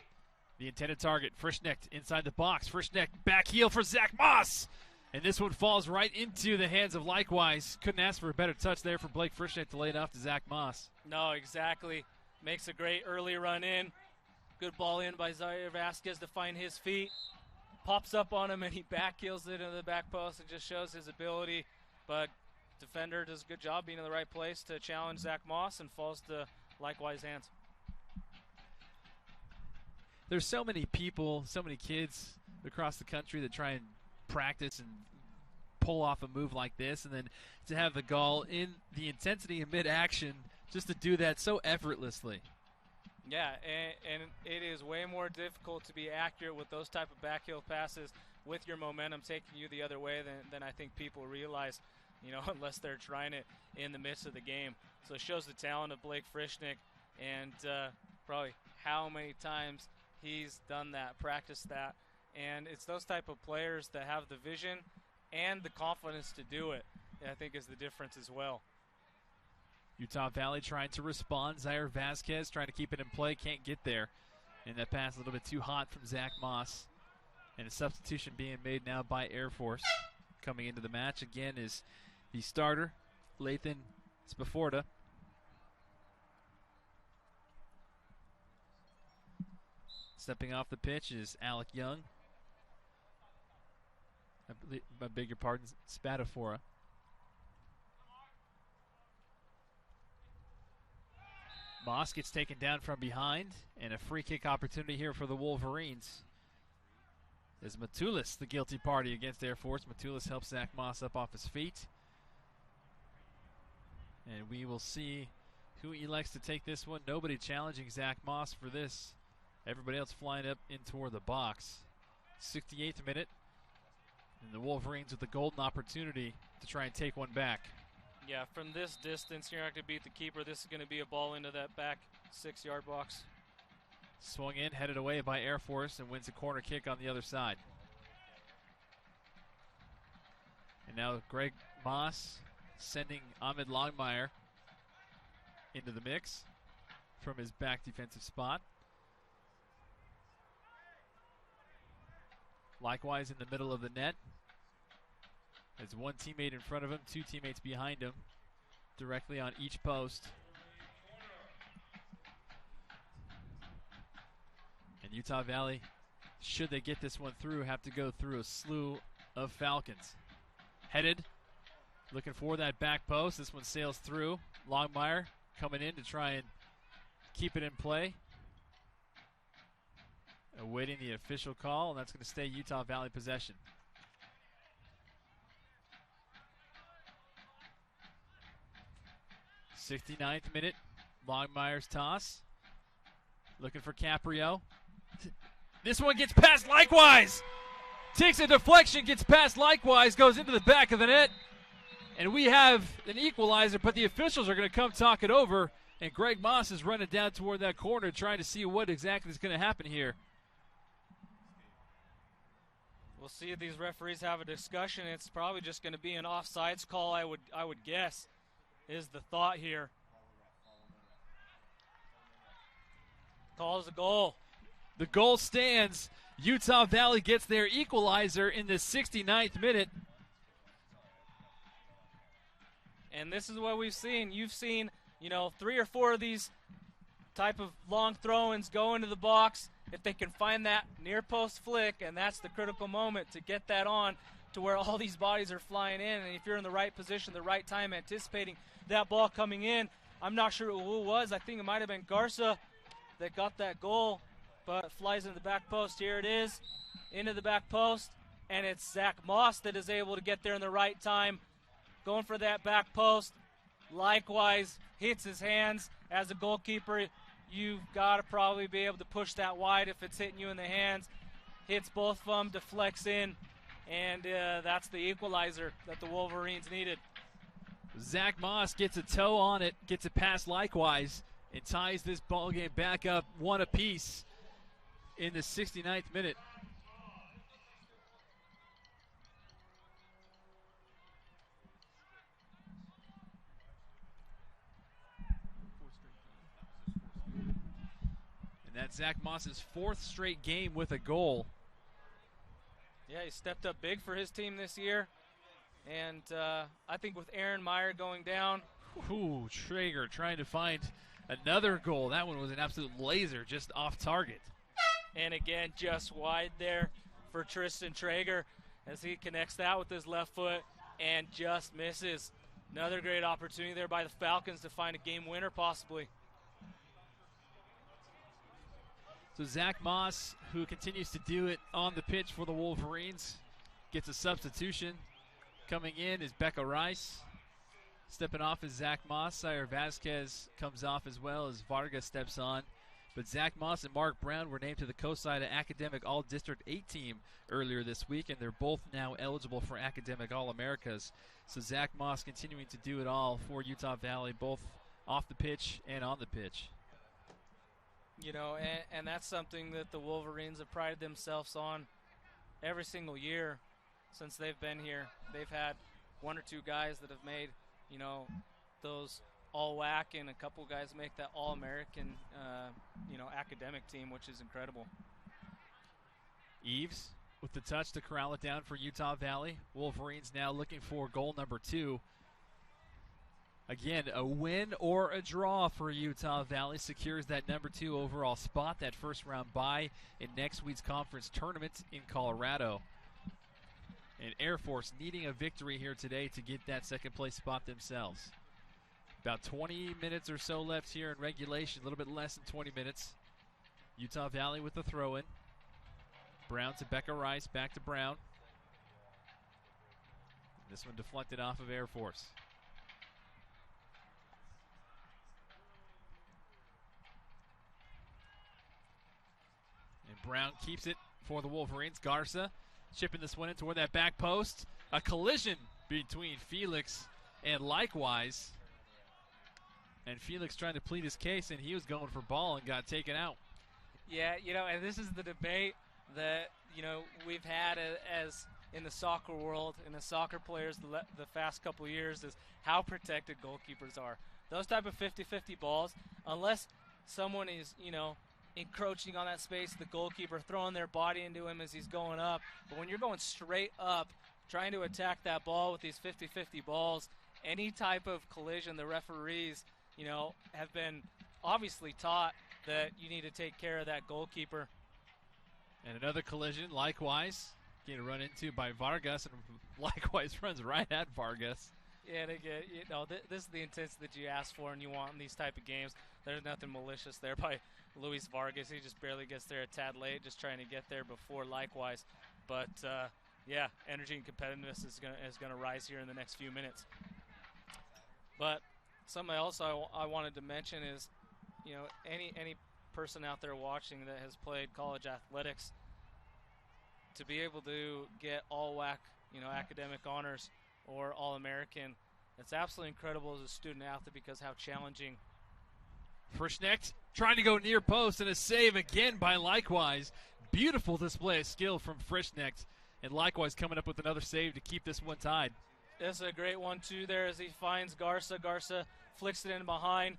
Speaker 6: the intended target. Frischnecht inside the box. Frischnecht back heel for Zach Moss. And this one falls right into the hands of Likewise. Couldn't ask for a better touch there for Blake Frischnecht to lay it off to Zach Moss.
Speaker 7: No, exactly. Makes a great early run in. Good ball in by Zaire Vasquez to find his feet. Pops up on him and he back heels it into the back post. It just shows his ability. But defender does a good job being in the right place to challenge Zach Moss and falls to Likewise hands.
Speaker 6: There's so many people, so many kids across the country that try and practice and pull off a move like this, and then to have the gall in the intensity of mid-action just to do that so effortlessly.
Speaker 7: Yeah, and it is way more difficult to be accurate with those type of backheel passes with your momentum taking you the other way than I think people realize, unless they're trying it in the midst of the game. So it shows the talent of Blake Frischnick and probably how many times he's done that, practiced that. And it's those type of players that have the vision and the confidence to do it, I think, is the difference as well.
Speaker 6: Utah Valley trying to respond. Zaire Vasquez trying to keep it in play. Can't get there. And that pass a little bit too hot from Zach Moss. And a substitution being made now by Air Force. Coming into the match again is the starter, Lathan Spaforda. Stepping off the pitch is Alec Young. I beg your pardon, Spatafora. Moss gets taken down from behind, and a free kick opportunity here for the Wolverines. As Matulis, the guilty party against Air Force. Matulis helps Zach Moss up off his feet. And we will see who elects to take this one. Nobody challenging Zach Moss for this. Everybody else flying up in toward the box. 68th minute. And the Wolverines with the golden opportunity to try and take one back.
Speaker 7: Yeah, from this distance, you're not going to beat the keeper. This is going to be a ball into that back 6-yard box.
Speaker 6: Swung in, headed away by Air Force, and wins a corner kick on the other side. And now Greg Moss sending Ahmed Longmire into the mix from his back defensive spot. Likewise in the middle of the net. There's one teammate in front of him, two teammates behind him, directly on each post. And Utah Valley, should they get this one through, have to go through a slew of Falcons. Headed, looking for that back post. This one sails through. Longmire coming in to try and keep it in play. Awaiting the official call, and that's going to stay Utah Valley possession. '69th minute, Longmire's toss. Looking for Caprio. This one gets past Likewise. Takes a deflection, gets past Likewise, goes into the back of the net. And we have an equalizer, but the officials are going to come talk it over. And Greg Moss is running down toward that corner trying to see what exactly is going to happen here.
Speaker 7: We'll see if these referees have a discussion. It's probably just going to be an offsides call, I would guess, is the thought here. Calls a goal.
Speaker 6: The goal stands. Utah Valley gets their equalizer in the 69th minute.
Speaker 7: And this is what we've seen. You've seen, 3 or 4 of these type of long throw-ins go into the box. If they can find that near post flick, and that's the critical moment to get that on to where all these bodies are flying in, and if you're in the right position, the right time, anticipating that ball coming in, I'm not sure who it was. I think it might have been Garza that got that goal, but it flies into the back post. Here it is, into the back post, and it's Zach Moss that is able to get there in the right time, going for that back post. Likewise, hits his hands as a goalkeeper. You've got to probably be able to push that wide if it's hitting you in the hands. Hits both of them, deflects in, and that's the equalizer that the Wolverines needed.
Speaker 6: Zach Moss gets a toe on it, gets it past Likewise, and ties this ball game back up one apiece in the 69th minute. And that's Zach Moss's 4th straight game with a goal.
Speaker 7: Yeah, he stepped up big for his team this year. And I think with Aaron Meyer going down.
Speaker 6: Ooh, Traeger trying to find another goal. That one was an absolute laser, just off target.
Speaker 7: And again, just wide there for Tristan Traeger as he connects that with his left foot and just misses. Another great opportunity there by the Falcons to find a game winner possibly.
Speaker 6: So Zach Moss, who continues to do it on the pitch for the Wolverines, gets a substitution. Coming in is Becca Rice. Stepping off is Zach Moss. Zaire Vasquez comes off as well as Vargas steps on. But Zach Moss and Mark Brown were named to the COSIDA Academic All-District 8 team earlier this week, and they're both now eligible for Academic All-Americas. So Zach Moss continuing to do it all for Utah Valley, both off the pitch and on the pitch.
Speaker 7: You know, and that's something that the Wolverines have prided themselves on every single year since they've been here. They've had one or two guys that have made, you know, those all-WAC, and a couple guys make that all-American, you know, academic team, which is incredible.
Speaker 6: Eves with the touch to corral it down for Utah Valley. Wolverines now looking for goal number 2. Again, a win or a draw for Utah Valley secures that number 2 overall spot, that first round bye in next week's conference tournament in Colorado. And Air Force needing a victory here today to get that second place spot themselves. About 20 minutes or so left here in regulation, a little bit less than 20 minutes. Utah Valley with the throw-in. Brown to Becca Rice, back to Brown. This one deflected off of Air Force. And Brown keeps it for the Wolverines. Garza chipping this one in toward that back post. A collision between Felix and Likewise. And Felix trying to plead his case, and he was going for ball and got taken out.
Speaker 7: Yeah, you know, and this is the debate that, you know, we've had as in the soccer world, and the soccer players the past couple of years, is how protected goalkeepers are. Those type of 50-50 balls, unless someone is, you know, encroaching on that space, the goalkeeper throwing their body into him as he's going up. But when you're going straight up, trying to attack that ball with these 50-50 balls, any type of collision, the referees, you know, have been obviously taught that you need to take care of that goalkeeper.
Speaker 6: And another collision, Likewise, getting run into by Vargas, and Likewise runs right at Vargas.
Speaker 7: Yeah, and again, you know, this is the intensity that you ask for and you want in these type of games. There's nothing malicious there by Luis Vargas. He just barely gets there a tad late, just trying to get there before Likewise. But yeah, energy and competitiveness is gonna rise here in the next few minutes. But something else I wanted to mention is, you know, any person out there watching that has played college athletics, to be able to get all WAC, you know, academic honors or All-American, it's absolutely incredible as a student athlete because how challenging.
Speaker 6: Frischnecht trying to go near post, and a save again by Likewise. Beautiful display of skill from Frischnecht, and Likewise coming up with another save to keep this one tied.
Speaker 7: This is a great one too there as he finds Garza. Garza flicks it in behind.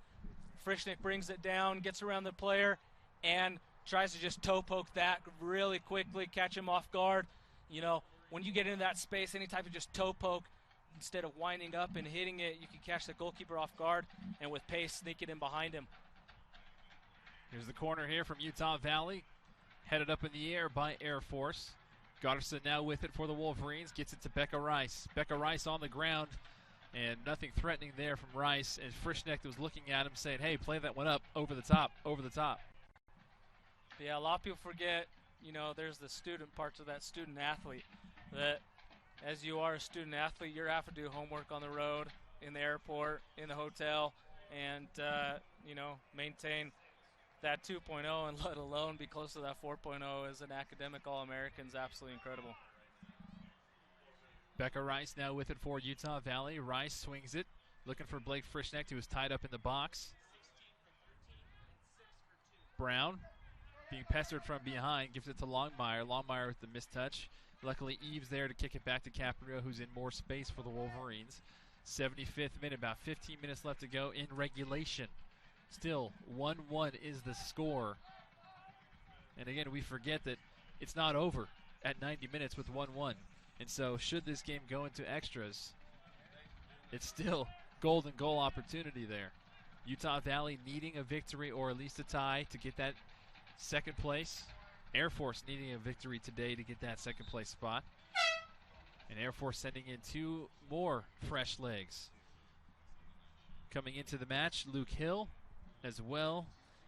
Speaker 7: Frischnecht brings it down, gets around the player, and tries to just toe poke that really quickly, catch him off guard. You know, when you get into that space, any type of just toe poke, instead of winding up and hitting it, you can catch the goalkeeper off guard, and with pace, sneak it in behind him.
Speaker 6: Here's the corner here from Utah Valley, headed up in the air by Air Force. Garza now with it for the Wolverines, gets it to Becca Rice. Becca Rice on the ground, and nothing threatening there from Rice, and Frischnecht was looking at him saying, hey, play that one up, over the top, over the top.
Speaker 7: Yeah, a lot of people forget, you know, there's the student parts of that student athlete, that as you are a student athlete, you're having to do homework on the road, in the airport, in the hotel, and, you know, maintain that 2.0 and let alone be close to that 4.0 as an academic All-American is absolutely incredible.
Speaker 6: Becca Rice now with it for Utah Valley. Rice swings it, looking for Blake Frischnecht, who was tied up in the box. Brown being pestered from behind, gives it to Longmire. Longmire with the missed touch. Luckily, Eves there to kick it back to Caprio, who's in more space for the Wolverines. 75th minute, about 15 minutes left to go in regulation. Still, 1-1 is the score. And again, we forget that it's not over at 90 minutes with 1-1. And so, should this game go into extras, it's still golden goal opportunity there. Utah Valley needing a victory or at least a tie to get that second place. Air Force needing a victory today to get that second place spot. And Air Force sending in 2 more fresh legs. Coming into the match, Luke Hill, as well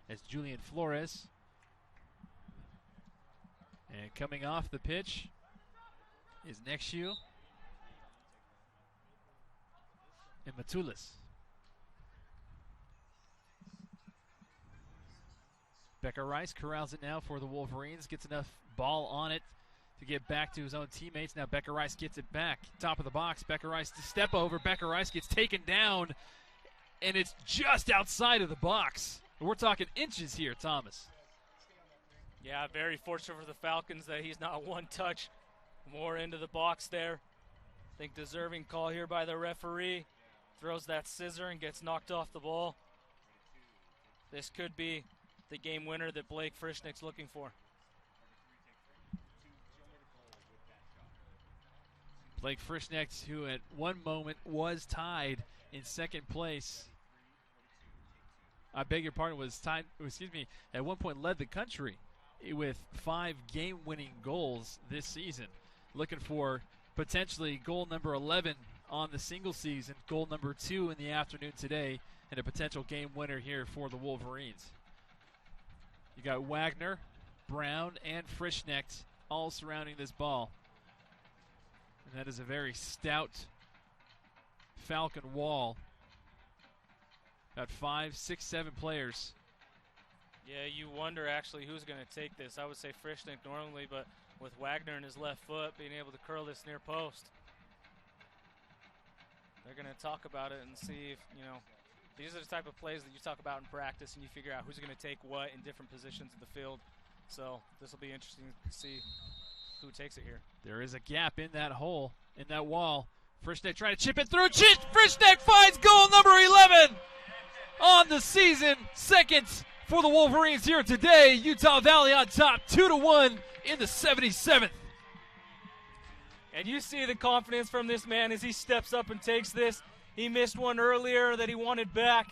Speaker 6: as Julian Flores. And coming off the pitch is Nexu and Matulis. Becker Rice corrals it now for the Wolverines. Gets enough ball on it to get back to his own teammates. Now Becker Rice gets it back. Top of the box. Becker Rice to step over. Becker Rice gets taken down, and it's just outside of the box. We're talking inches here, Thomas.
Speaker 7: Yeah, very fortunate for the Falcons that he's not one touch more into the box there. I think deserving call here by the referee. Throws that scissor and gets knocked off the ball. This could be the game winner that Blake Frischnick's looking for.
Speaker 6: Blake Frischnick, who at one moment was tied in second place. I beg your pardon, was tied, at one point led the country with 5 game-winning goals this season. Looking for potentially goal number 11 on the single season, goal number 2 in the afternoon today, and a potential game winner here for the Wolverines. You got Wagner, Brown, and Frischnick all surrounding this ball. And that is a very stout Falcon wall. About 5, 6, 7 players.
Speaker 7: Yeah, you wonder actually who's going to take this. I would say Frischnick normally, but with Wagner in his left foot, being able to curl this near post. They're going to talk about it and see if, these are the type of plays that you talk about in practice and you figure out who's going to take what in different positions of the field. So this will be interesting to see who takes it here.
Speaker 6: There is a gap in that hole, in that wall. Frischnick trying to chip it through. Frischnick finds goal number 11 on the season. Second for the Wolverines here today. Utah Valley on top, 2-1 in the 77th.
Speaker 7: And you see the confidence from this man as he steps up and takes this. He missed one earlier that he wanted back.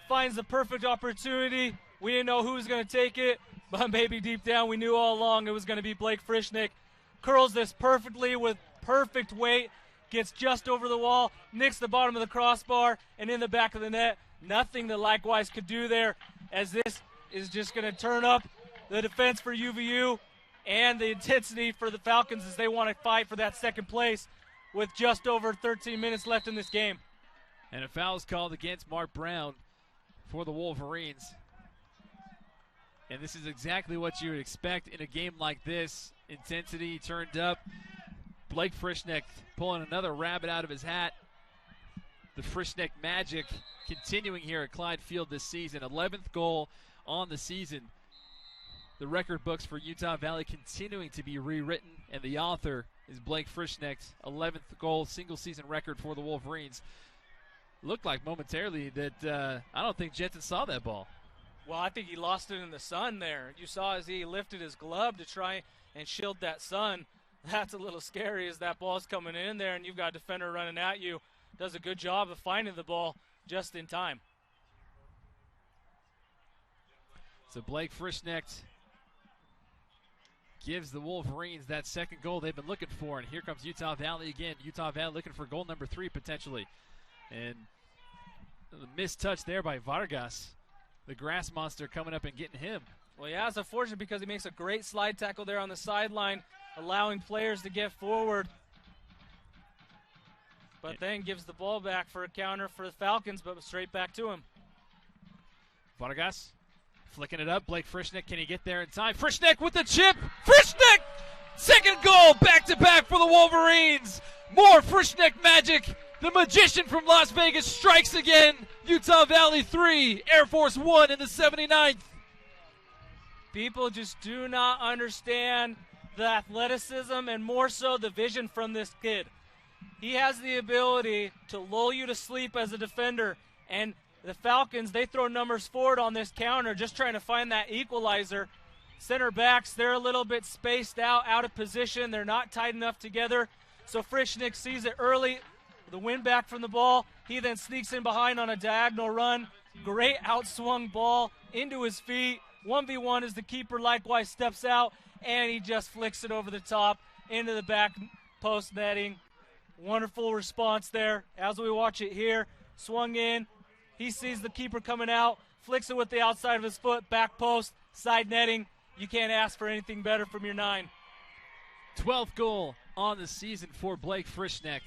Speaker 7: Finds the perfect opportunity. We didn't know who was going to take it, but maybe deep down we knew all along it was going to be Blake Frischnick. Curls this perfectly with perfect weight. Gets just over the wall, nicks the bottom of the crossbar, and in the back of the net. Nothing that likewise could do there, as this is just going to turn up the defense for UVU and the intensity for the Falcons as they want to fight for that second place with just over 13 minutes left in this game.
Speaker 6: And a foul is called against Mark Brown for the Wolverines. And this is exactly what you would expect in a game like this. Intensity turned up. Blake Frischnick pulling another rabbit out of his hat. The Frischnick magic continuing here at Clyde Field this season. 11th goal on the season. The record books for Utah Valley continuing to be rewritten, and the author is Blake Frischnick's 11th goal, single season record for the Wolverines. Looked like momentarily that I don't think Jensen saw that ball.
Speaker 7: Well, I think he lost it in the sun there. You saw as he lifted his glove to try and shield that sun. That's a little scary as that ball's coming in there and you've got a defender running at you. Does a good job of finding the ball just in time.
Speaker 6: So Blake Frischnick gives the Wolverines that second goal they've been looking for. And here comes Utah Valley again. Utah Valley looking for goal number 3 potentially. And the missed touch there by Vargas. The grass monster coming up and getting him.
Speaker 7: Well, yeah, it's unfortunate because he makes a great slide tackle there on the sideline, allowing players to get forward. But then gives the ball back for a counter for the Falcons, but straight back to him.
Speaker 6: Vargas flicking it up. Blake Frischnick, can he get there in time? Frischnick with the chip. Frischnick! Second goal, back-to-back for the Wolverines. More Frischnick magic. The magician from Las Vegas strikes again. Utah Valley 3, Air Force 1 in the 79th.
Speaker 7: People just do not understand the athleticism and more so the vision from this kid. He has the ability to lull you to sleep as a defender, and the Falcons, they throw numbers forward on this counter, just trying to find that equalizer. Center backs, they're a little bit spaced out of position. They're not tight enough together. So Frischnick sees it early, the win back from the ball. He then sneaks in behind on a diagonal run. Great outswung ball into his feet. 1v1 as the keeper likewise steps out, and he just flicks it over the top into the back post netting. Wonderful response there as we watch it here. Swung in. He sees the keeper coming out, flicks it with the outside of his foot, back post, side netting. You can't ask for anything better from your 9.
Speaker 6: 12th goal on the season for Blake Frischnick.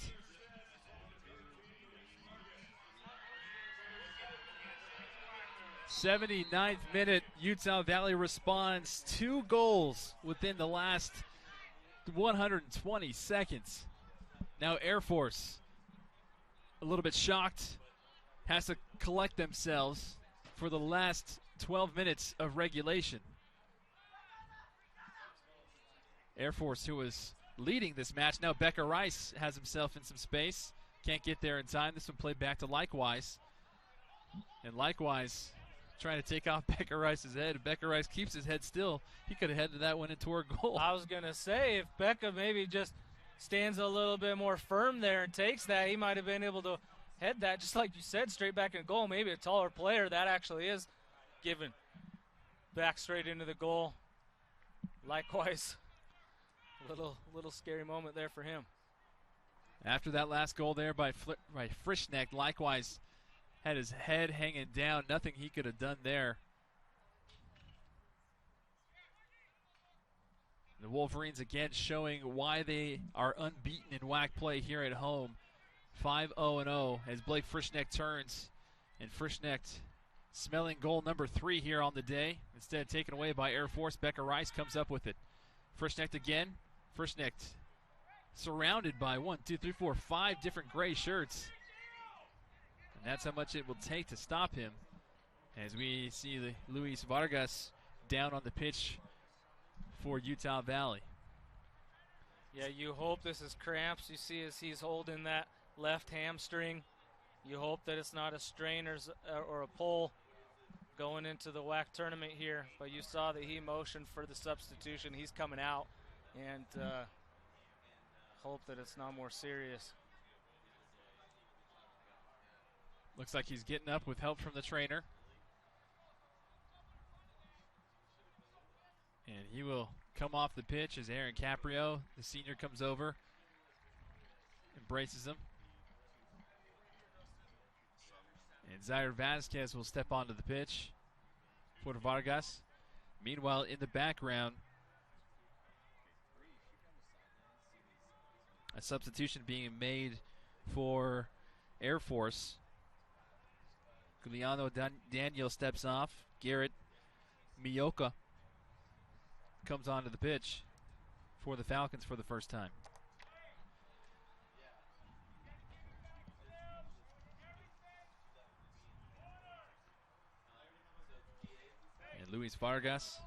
Speaker 6: 79th minute, Utah Valley responds. 2 goals within the last 120 seconds. Now Air Force, a little bit shocked, has to collect themselves for the last 12 minutes of regulation. Air Force, who was leading this match, now Becca Rice has himself in some space. Can't get there in time. This one played back to Likewise. And Likewise trying to take off Becca Rice's head. Becca Rice keeps his head still. He could have headed that one into her goal.
Speaker 7: I was going to say, if Becca maybe just stands a little bit more firm there and takes that, he might have been able to head that, just like you said, straight back in goal. Maybe a taller player, that actually is given back straight into the goal. Likewise, little scary moment there for him.
Speaker 6: After that last goal there by Frischneck, Likewise had his head hanging down. Nothing he could have done there. The Wolverines again showing why they are unbeaten in WAC play here at home. 5-0-0 as Blake Frischneck turns. And Frischneck smelling goal number 3 here on the day. Instead taken away by Air Force. Becca Rice comes up with it. Frischneck again. Frischneck surrounded by 5 different gray shirts. And that's how much it will take to stop him. As we see the Luis Vargas down on the pitch for Utah Valley.
Speaker 7: Yeah, you hope this is cramps. You see as he's holding that left hamstring. You hope that it's not a strain or a pull going into the WAC tournament here. But you saw that he motioned for the substitution. He's coming out, and hope that it's not more serious.
Speaker 6: Looks like he's getting up with help from the trainer. And he will come off the pitch as Aaron Caprio, the senior, comes over, embraces him. And Zaire Vasquez will step onto the pitch for Vargas. Meanwhile, in the background, a substitution being made for Air Force. Giuliano Daniel steps off. Garrett Miyoka comes onto the pitch for the Falcons for the first time. And Luis Vargas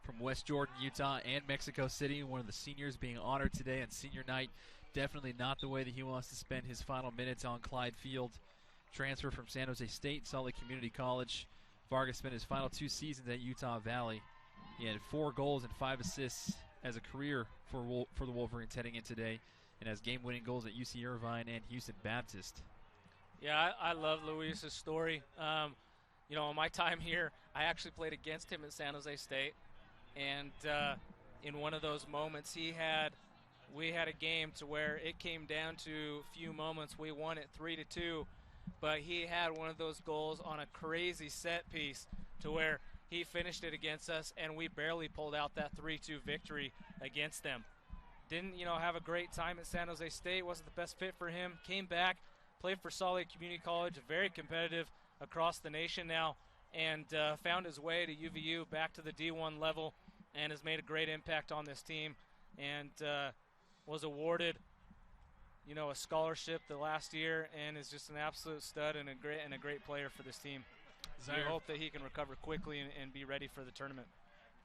Speaker 6: from West Jordan, Utah, and Mexico City, one of the seniors being honored today on senior night. Definitely not the way that he wants to spend his final minutes on Clyde Field. Transfer from San Jose State, Salt Lake Community College. Vargas spent his final 2 seasons at Utah Valley. He had 4 goals and 5 assists as a career for the Wolverines heading in today, and has game-winning goals at UC Irvine and Houston Baptist.
Speaker 7: Yeah, I love Luis's story. You know, in my time here, I actually played against him at San Jose State, and in one of those moments, we had a game to where it came down to a few moments. We won it 3-2. But he had one of those goals on a crazy set piece to where he finished it against us, and we barely pulled out that 3-2 victory against them. Didn't, have a great time at San Jose State. Wasn't the best fit for him. Came back, played for Salt Lake Community College, very competitive across the nation now, and found his way to UVU, back to the D1 level, and has made a great impact on this team, and was awarded a scholarship the last year, and is just an absolute stud and a great player for this team. We hope that he can recover quickly and be ready for the tournament.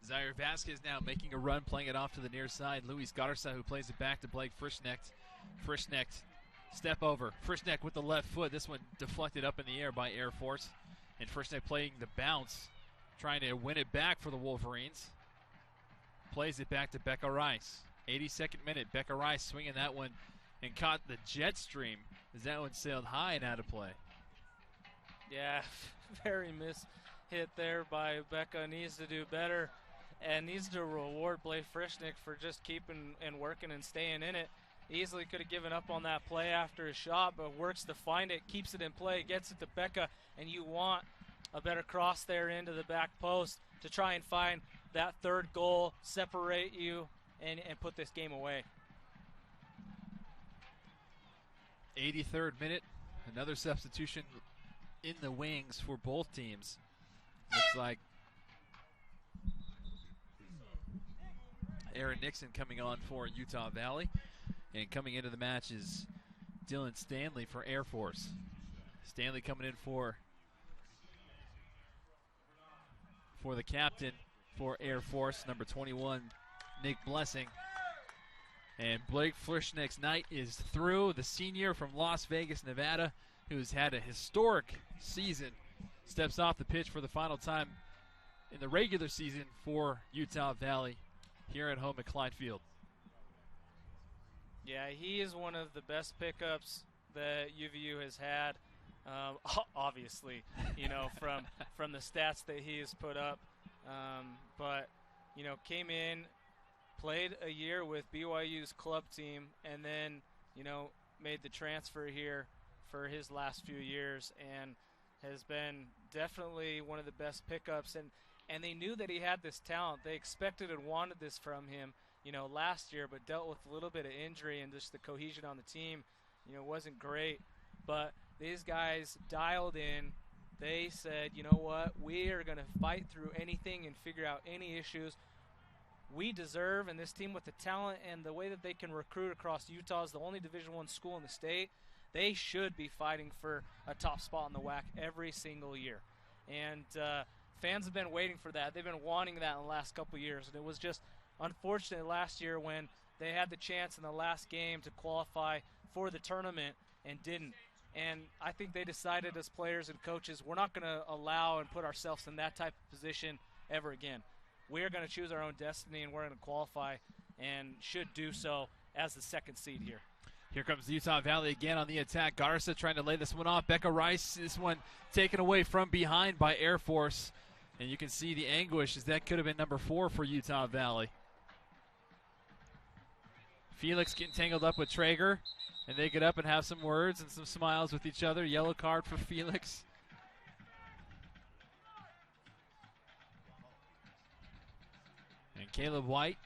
Speaker 6: Zaire Vasquez now making a run, playing it off to the near side. Luis Garza, who plays it back to Blake Frischneck. Frischneck, step over. Frischneck with the left foot. This one deflected up in the air by Air Force. And Frischneck playing the bounce, trying to win it back for the Wolverines. Plays it back to Becca Rice. 82nd minute, Becca Rice swinging that one and caught the jet stream as that one sailed high and out of play.
Speaker 7: Yeah, very hit there by Becca. Needs to do better and needs to reward Blake Frischneck for just keeping and working and staying in it. Easily could have given up on that play after his shot, but works to find it, keeps it in play, gets it to Becca, and you want a better cross there into the back post to try and find that third goal, separate you, and put this game away.
Speaker 6: 83rd minute, another substitution in the wings for both teams. Looks like Aaron Nixon coming on for Utah Valley. And coming into the match is Dylan Stanley for Air Force. Stanley coming in for the captain for Air Force, number 21, Nick Blessing. And Blake Frischnick's night is through. The senior from Las Vegas, Nevada, who's had a historic season, steps off the pitch for the final time in the regular season for Utah Valley here at home at Clyde Field.
Speaker 7: Yeah, he is one of the best pickups that UVU has had. Obviously, from the stats that he has put up. But, came in, played a year with BYU's club team, and then, made the transfer here for his last few years and has been definitely one of the best pickups. And they knew that he had this talent. They expected and wanted this from him, last year, but dealt with a little bit of injury and just the cohesion on the team, wasn't great. But these guys dialed in. They said, you know what, we are going to fight through anything and figure out any issues. We deserve, and this team with the talent and the way that they can recruit across Utah is the only Division I school in the state. They should be fighting for a top spot in the WAC every single year. And fans have been waiting for that. They've been wanting that in the last couple of years. And it was just unfortunate last year when they had the chance in the last game to qualify for the tournament and didn't. And I think they decided as players and coaches, we're not going to allow and put ourselves in that type of position ever again. We're going to choose our own destiny, and we're going to qualify and should do so as the second seed here.
Speaker 6: Here comes Utah Valley again on the attack. Garza trying to lay this one off. Becca Rice, this one taken away from behind by Air Force. And you can see the anguish as that could have been number 4 for Utah Valley. Felix getting tangled up with Traeger. And they get up and have some words and some smiles with each other. Yellow card for Felix. And Caleb White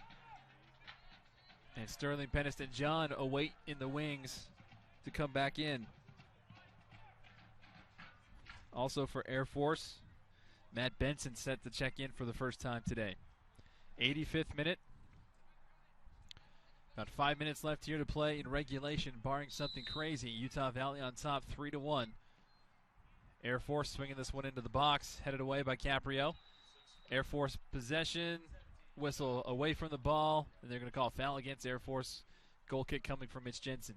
Speaker 6: and Sterling Peniston John await in the wings to come back in. Also for Air Force, Matt Benson set to check in for the first time today. 85th minute. About 5 minutes left here to play in regulation, barring something crazy. Utah Valley on top, 3-1. Air Force swinging this one into the box, headed away by Caprio. Air Force possession, whistle away from the ball, and they're going to call foul against Air Force. Goal kick coming from Mitch Jensen.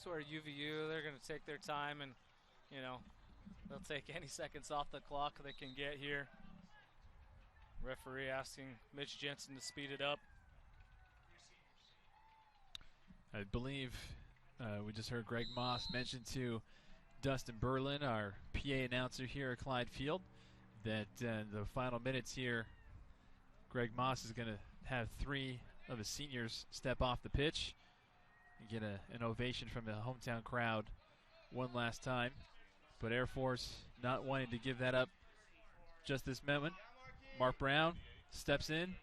Speaker 7: So are UVU, they're going to take their time and they'll take any seconds off the clock they can get here. Referee asking Mitch Jensen to speed it up.
Speaker 6: I believe we just heard Greg Moss mention to Dustin Berlin, our PA announcer here at Clyde Field, that the final minutes here, Greg Moss is going to have 3 of his seniors step off the pitch and get an ovation from the hometown crowd one last time. But Air Force not wanting to give that up just this moment. Mark Brown steps in,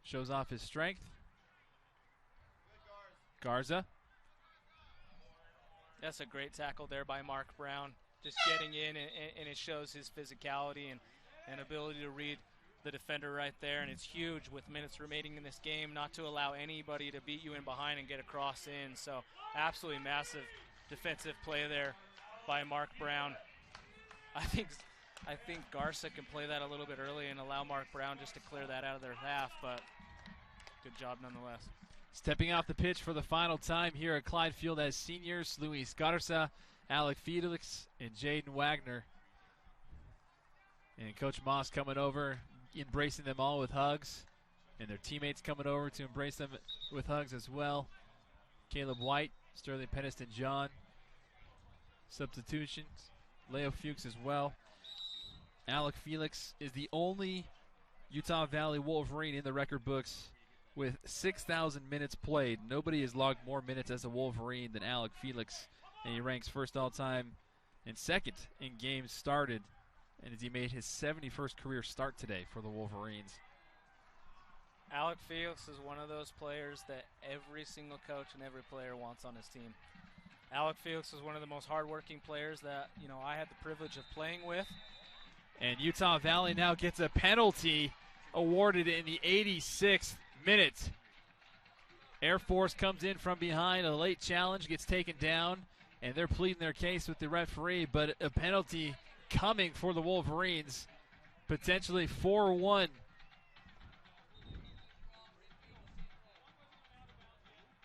Speaker 6: shows off his strength. Garza.
Speaker 7: That's a great tackle there by Mark Brown. Just getting in, and it shows his physicality and ability to read the defender right there. And it's huge with minutes remaining in this game not to allow anybody to beat you in behind and get a cross in. So absolutely massive defensive play there by Mark Brown. I think Garza can play that a little bit early and allow Mark Brown just to clear that out of their half, but good job nonetheless.
Speaker 6: Stepping off the pitch for the final time here at Clyde Field as seniors, Luis Garza, Alec Felix, and Jaden Wagner. And Coach Moss coming over, embracing them all with hugs, and their teammates coming over to embrace them with hugs as well. Caleb White, Sterling Peniston John. Substitutions, Leo Fuchs as well. Alec Felix is the only Utah Valley Wolverine in the record books with 6,000 minutes played. Nobody has logged more minutes as a Wolverine than Alec Felix, and he ranks first all-time and second in games started, and as he made his 71st career start today for the Wolverines.
Speaker 7: Alec Felix is one of those players that every single coach and every player wants on his team. Alec Felix is one of the most hardworking players that, I had the privilege of playing with.
Speaker 6: And Utah Valley now gets a penalty awarded in the 86th minute. Air Force comes in from behind. A late challenge gets taken down, and they're pleading their case with the referee, but a penalty coming for the Wolverines, potentially 4-1.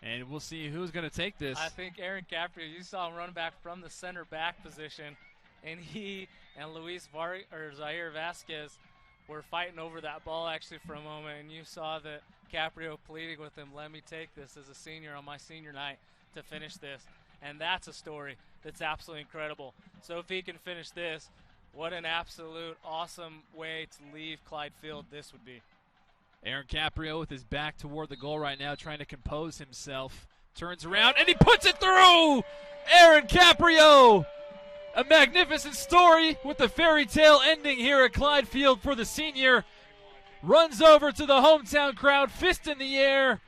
Speaker 6: And we'll see who's going to take this.
Speaker 7: I think Aaron Caprio, you saw him run back from the center back position, and he and Zaire Vasquez were fighting over that ball actually for a moment, and you saw that Caprio pleading with him, let me take this as a senior on my senior night to finish this. And that's a story that's absolutely incredible. So if he can finish this, what an absolute awesome way to leave Clyde Field this would be.
Speaker 6: Aaron Caprio with his back toward the goal right now, trying to compose himself. Turns around, and he puts it through! Aaron Caprio! A magnificent story with the fairy tale ending here at Clyde Field for the senior. Runs over to the hometown crowd, fist in the air.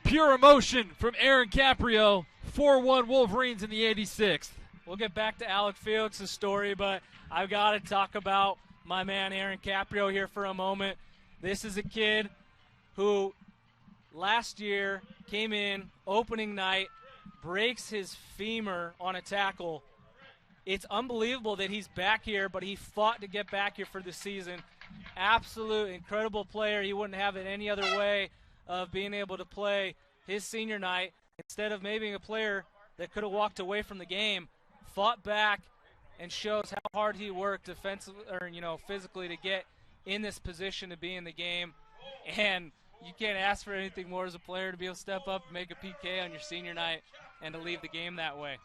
Speaker 6: Pure emotion from Aaron Caprio. 4-1 Wolverines in the 86th.
Speaker 7: We'll get back to Alec Felix's story, but I've got to talk about my man Aaron Caprio here for a moment. This is a kid who last year came in, opening night, breaks his femur on a tackle. It's unbelievable that he's back here, but he fought to get back here for the season. Absolute incredible player. He wouldn't have it any other way of being able to play his senior night. Instead of maybe a player that could have walked away from the game, fought back and shows how hard he worked defensively or physically to get in this position to be in the game. And you can't ask for anything more as a player to be able to step up and make a PK on your senior night and to leave the game that way.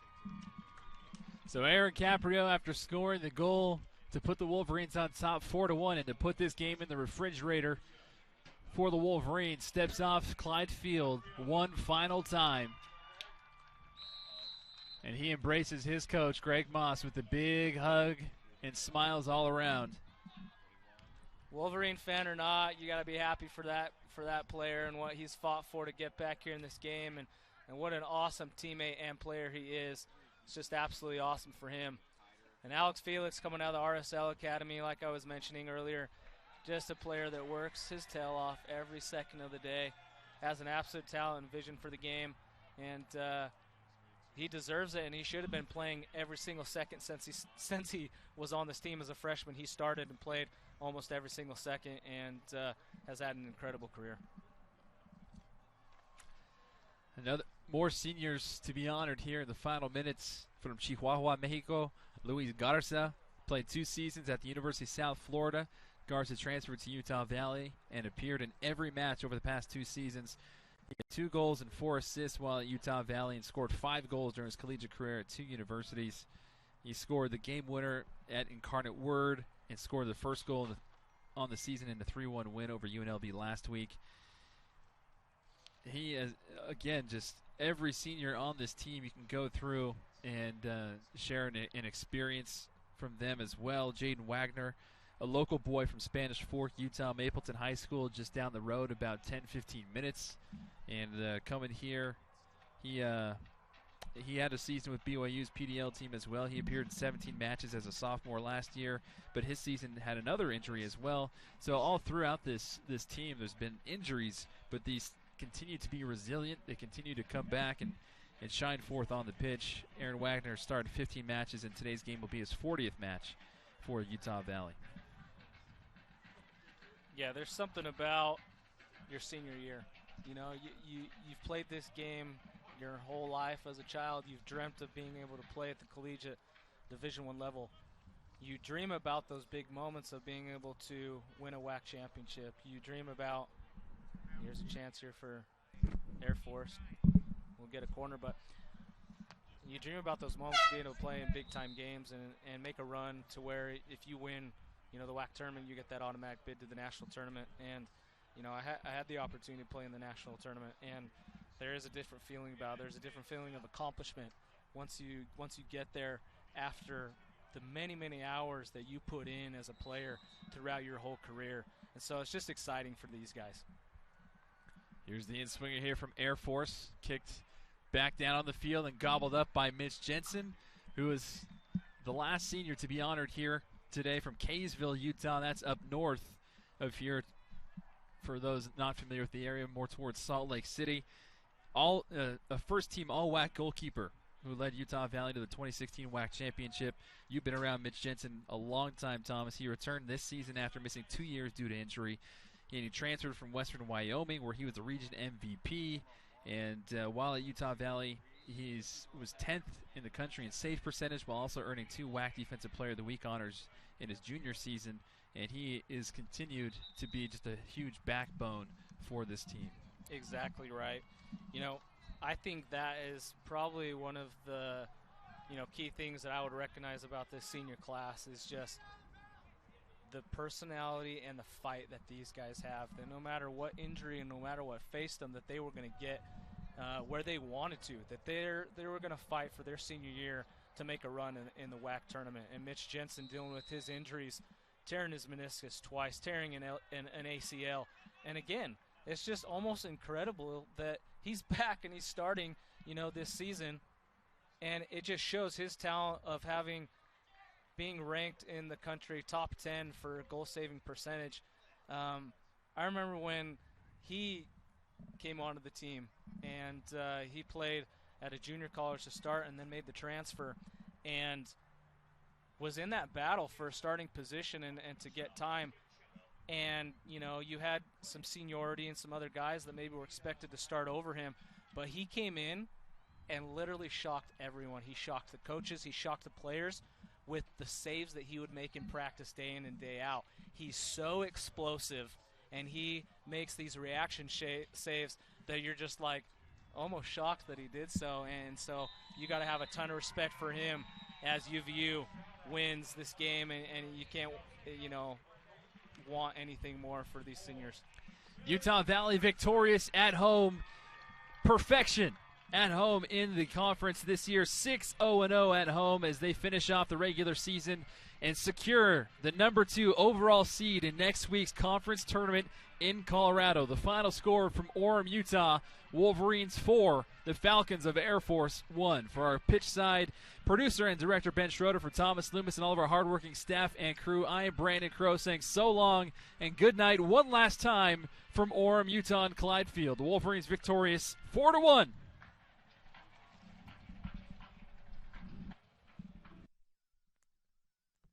Speaker 6: So Aaron Caprio, after scoring the goal to put the Wolverines on top 4-1 and to put this game in the refrigerator for the Wolverines, steps off Clyde Field one final time. And he embraces his coach, Greg Moss, with a big hug and smiles all around.
Speaker 7: Wolverine fan or not, you got to be happy for that player and what he's fought for to get back here in this game, and what an awesome teammate and player he is. It's just absolutely awesome for him. And Alex Felix coming out of the RSL Academy, like I was mentioning earlier, just a player that works his tail off every second of the day, has an absolute talent and vision for the game, and he deserves it, and he should have been playing every single second since he was on this team as a freshman. He started and played almost every single second and has had an incredible career.
Speaker 6: More seniors to be honored here in the final minutes. From Chihuahua, Mexico, Luis Garza played 2 seasons at the University of South Florida. Garza transferred to Utah Valley and appeared in every match over the past 2 seasons. He had 2 goals and 4 assists while at Utah Valley and scored 5 goals during his collegiate career at 2 universities. He scored the game winner at Incarnate Word and scored the first goal on the season in the 3-1 win over UNLV last week. He is, again, just every senior on this team you can go through and share an experience from them as well. Jaden Wagner, a local boy from Spanish Fork, Utah, Mapleton High School, just down the road about 10-15 minutes. And coming here, he had a season with BYU's PDL team as well. He appeared in 17 matches as a sophomore last year, but his season had another injury as well. So all throughout this team, there's been injuries, but these continue to be resilient. They continue to come back and shine forth on the pitch. Aaron Wagner started 15 matches, and today's game will be his 40th match for Utah Valley.
Speaker 7: Yeah, there's something about your senior year. You've played this game your whole life as a child. You've dreamt of being able to play at the collegiate Division I level. You dream about those big moments of being able to win a WAC championship. You dream about, here's a chance here for Air Force. We'll get a corner, but you dream about those moments of being able to play in big-time games and make a run to where if you win, the WAC tournament, you get that automatic bid to the national tournament. And, I had the opportunity to play in the national tournament, and there is a different feeling about it. There's a different feeling of accomplishment once you get there after the many, many hours that you put in as a player throughout your whole career. And so it's just exciting for these guys.
Speaker 6: Here's the in-swinger here from Air Force. Kicked back down on the field and gobbled up by Mitch Jensen, who is the last senior to be honored here today from Kaysville, Utah. That's up north of here for those not familiar with the area, more towards Salt Lake City. A first-team all-WAC goalkeeper who led Utah Valley to the 2016 WAC championship. You've been around Mitch Jensen a long time, Thomas. He returned this season after missing 2 years due to injury. And he transferred from Western Wyoming, where he was the region MVP. And while at Utah Valley, he was 10th in the country in save percentage, while also earning 2 WAC Defensive Player of the Week honors in his junior season. And he is continued to be just a huge backbone for this team.
Speaker 7: Exactly right. I think that is probably one of the, key things that I would recognize about this senior class is just the personality and the fight that these guys have. That no matter what injury and no matter what faced them, that they were going to get where they wanted to. That they were going to fight for their senior year to make a run in the WAC tournament. And Mitch Jensen dealing with his injuries, tearing his meniscus twice, tearing an ACL, and again, it's just almost incredible that he's back and he's starting, this season, and it just shows his talent of being ranked in the country top 10 for goal-saving percentage. I remember when he came onto the team, and he played at a junior college to start and then made the transfer and was in that battle for a starting position and to get time. And, you had some seniority and some other guys that maybe were expected to start over him. But he came in and literally shocked everyone. He shocked the coaches. He shocked the players with the saves that he would make in practice day in and day out. He's so explosive, and he makes these reaction saves that you're just like almost shocked that he did so. And so you got to have a ton of respect for him as UVU wins this game, and you can't, want anything more for these seniors.
Speaker 6: Utah Valley victorious at home. Perfection at home in the conference this year. 6-0-0 at home as they finish off the regular season and secure the number 2 overall seed in next week's conference tournament in Colorado. The final score from Orem, Utah, Wolverines 4, the Falcons of Air Force 1. For our pitch side producer and director Ben Schroeder, for Thomas Loomis and all of our hardworking staff and crew, I am Brandon Crow saying so long and good night one last time from Orem, Utah and Clyde Field. The Wolverines victorious 4-1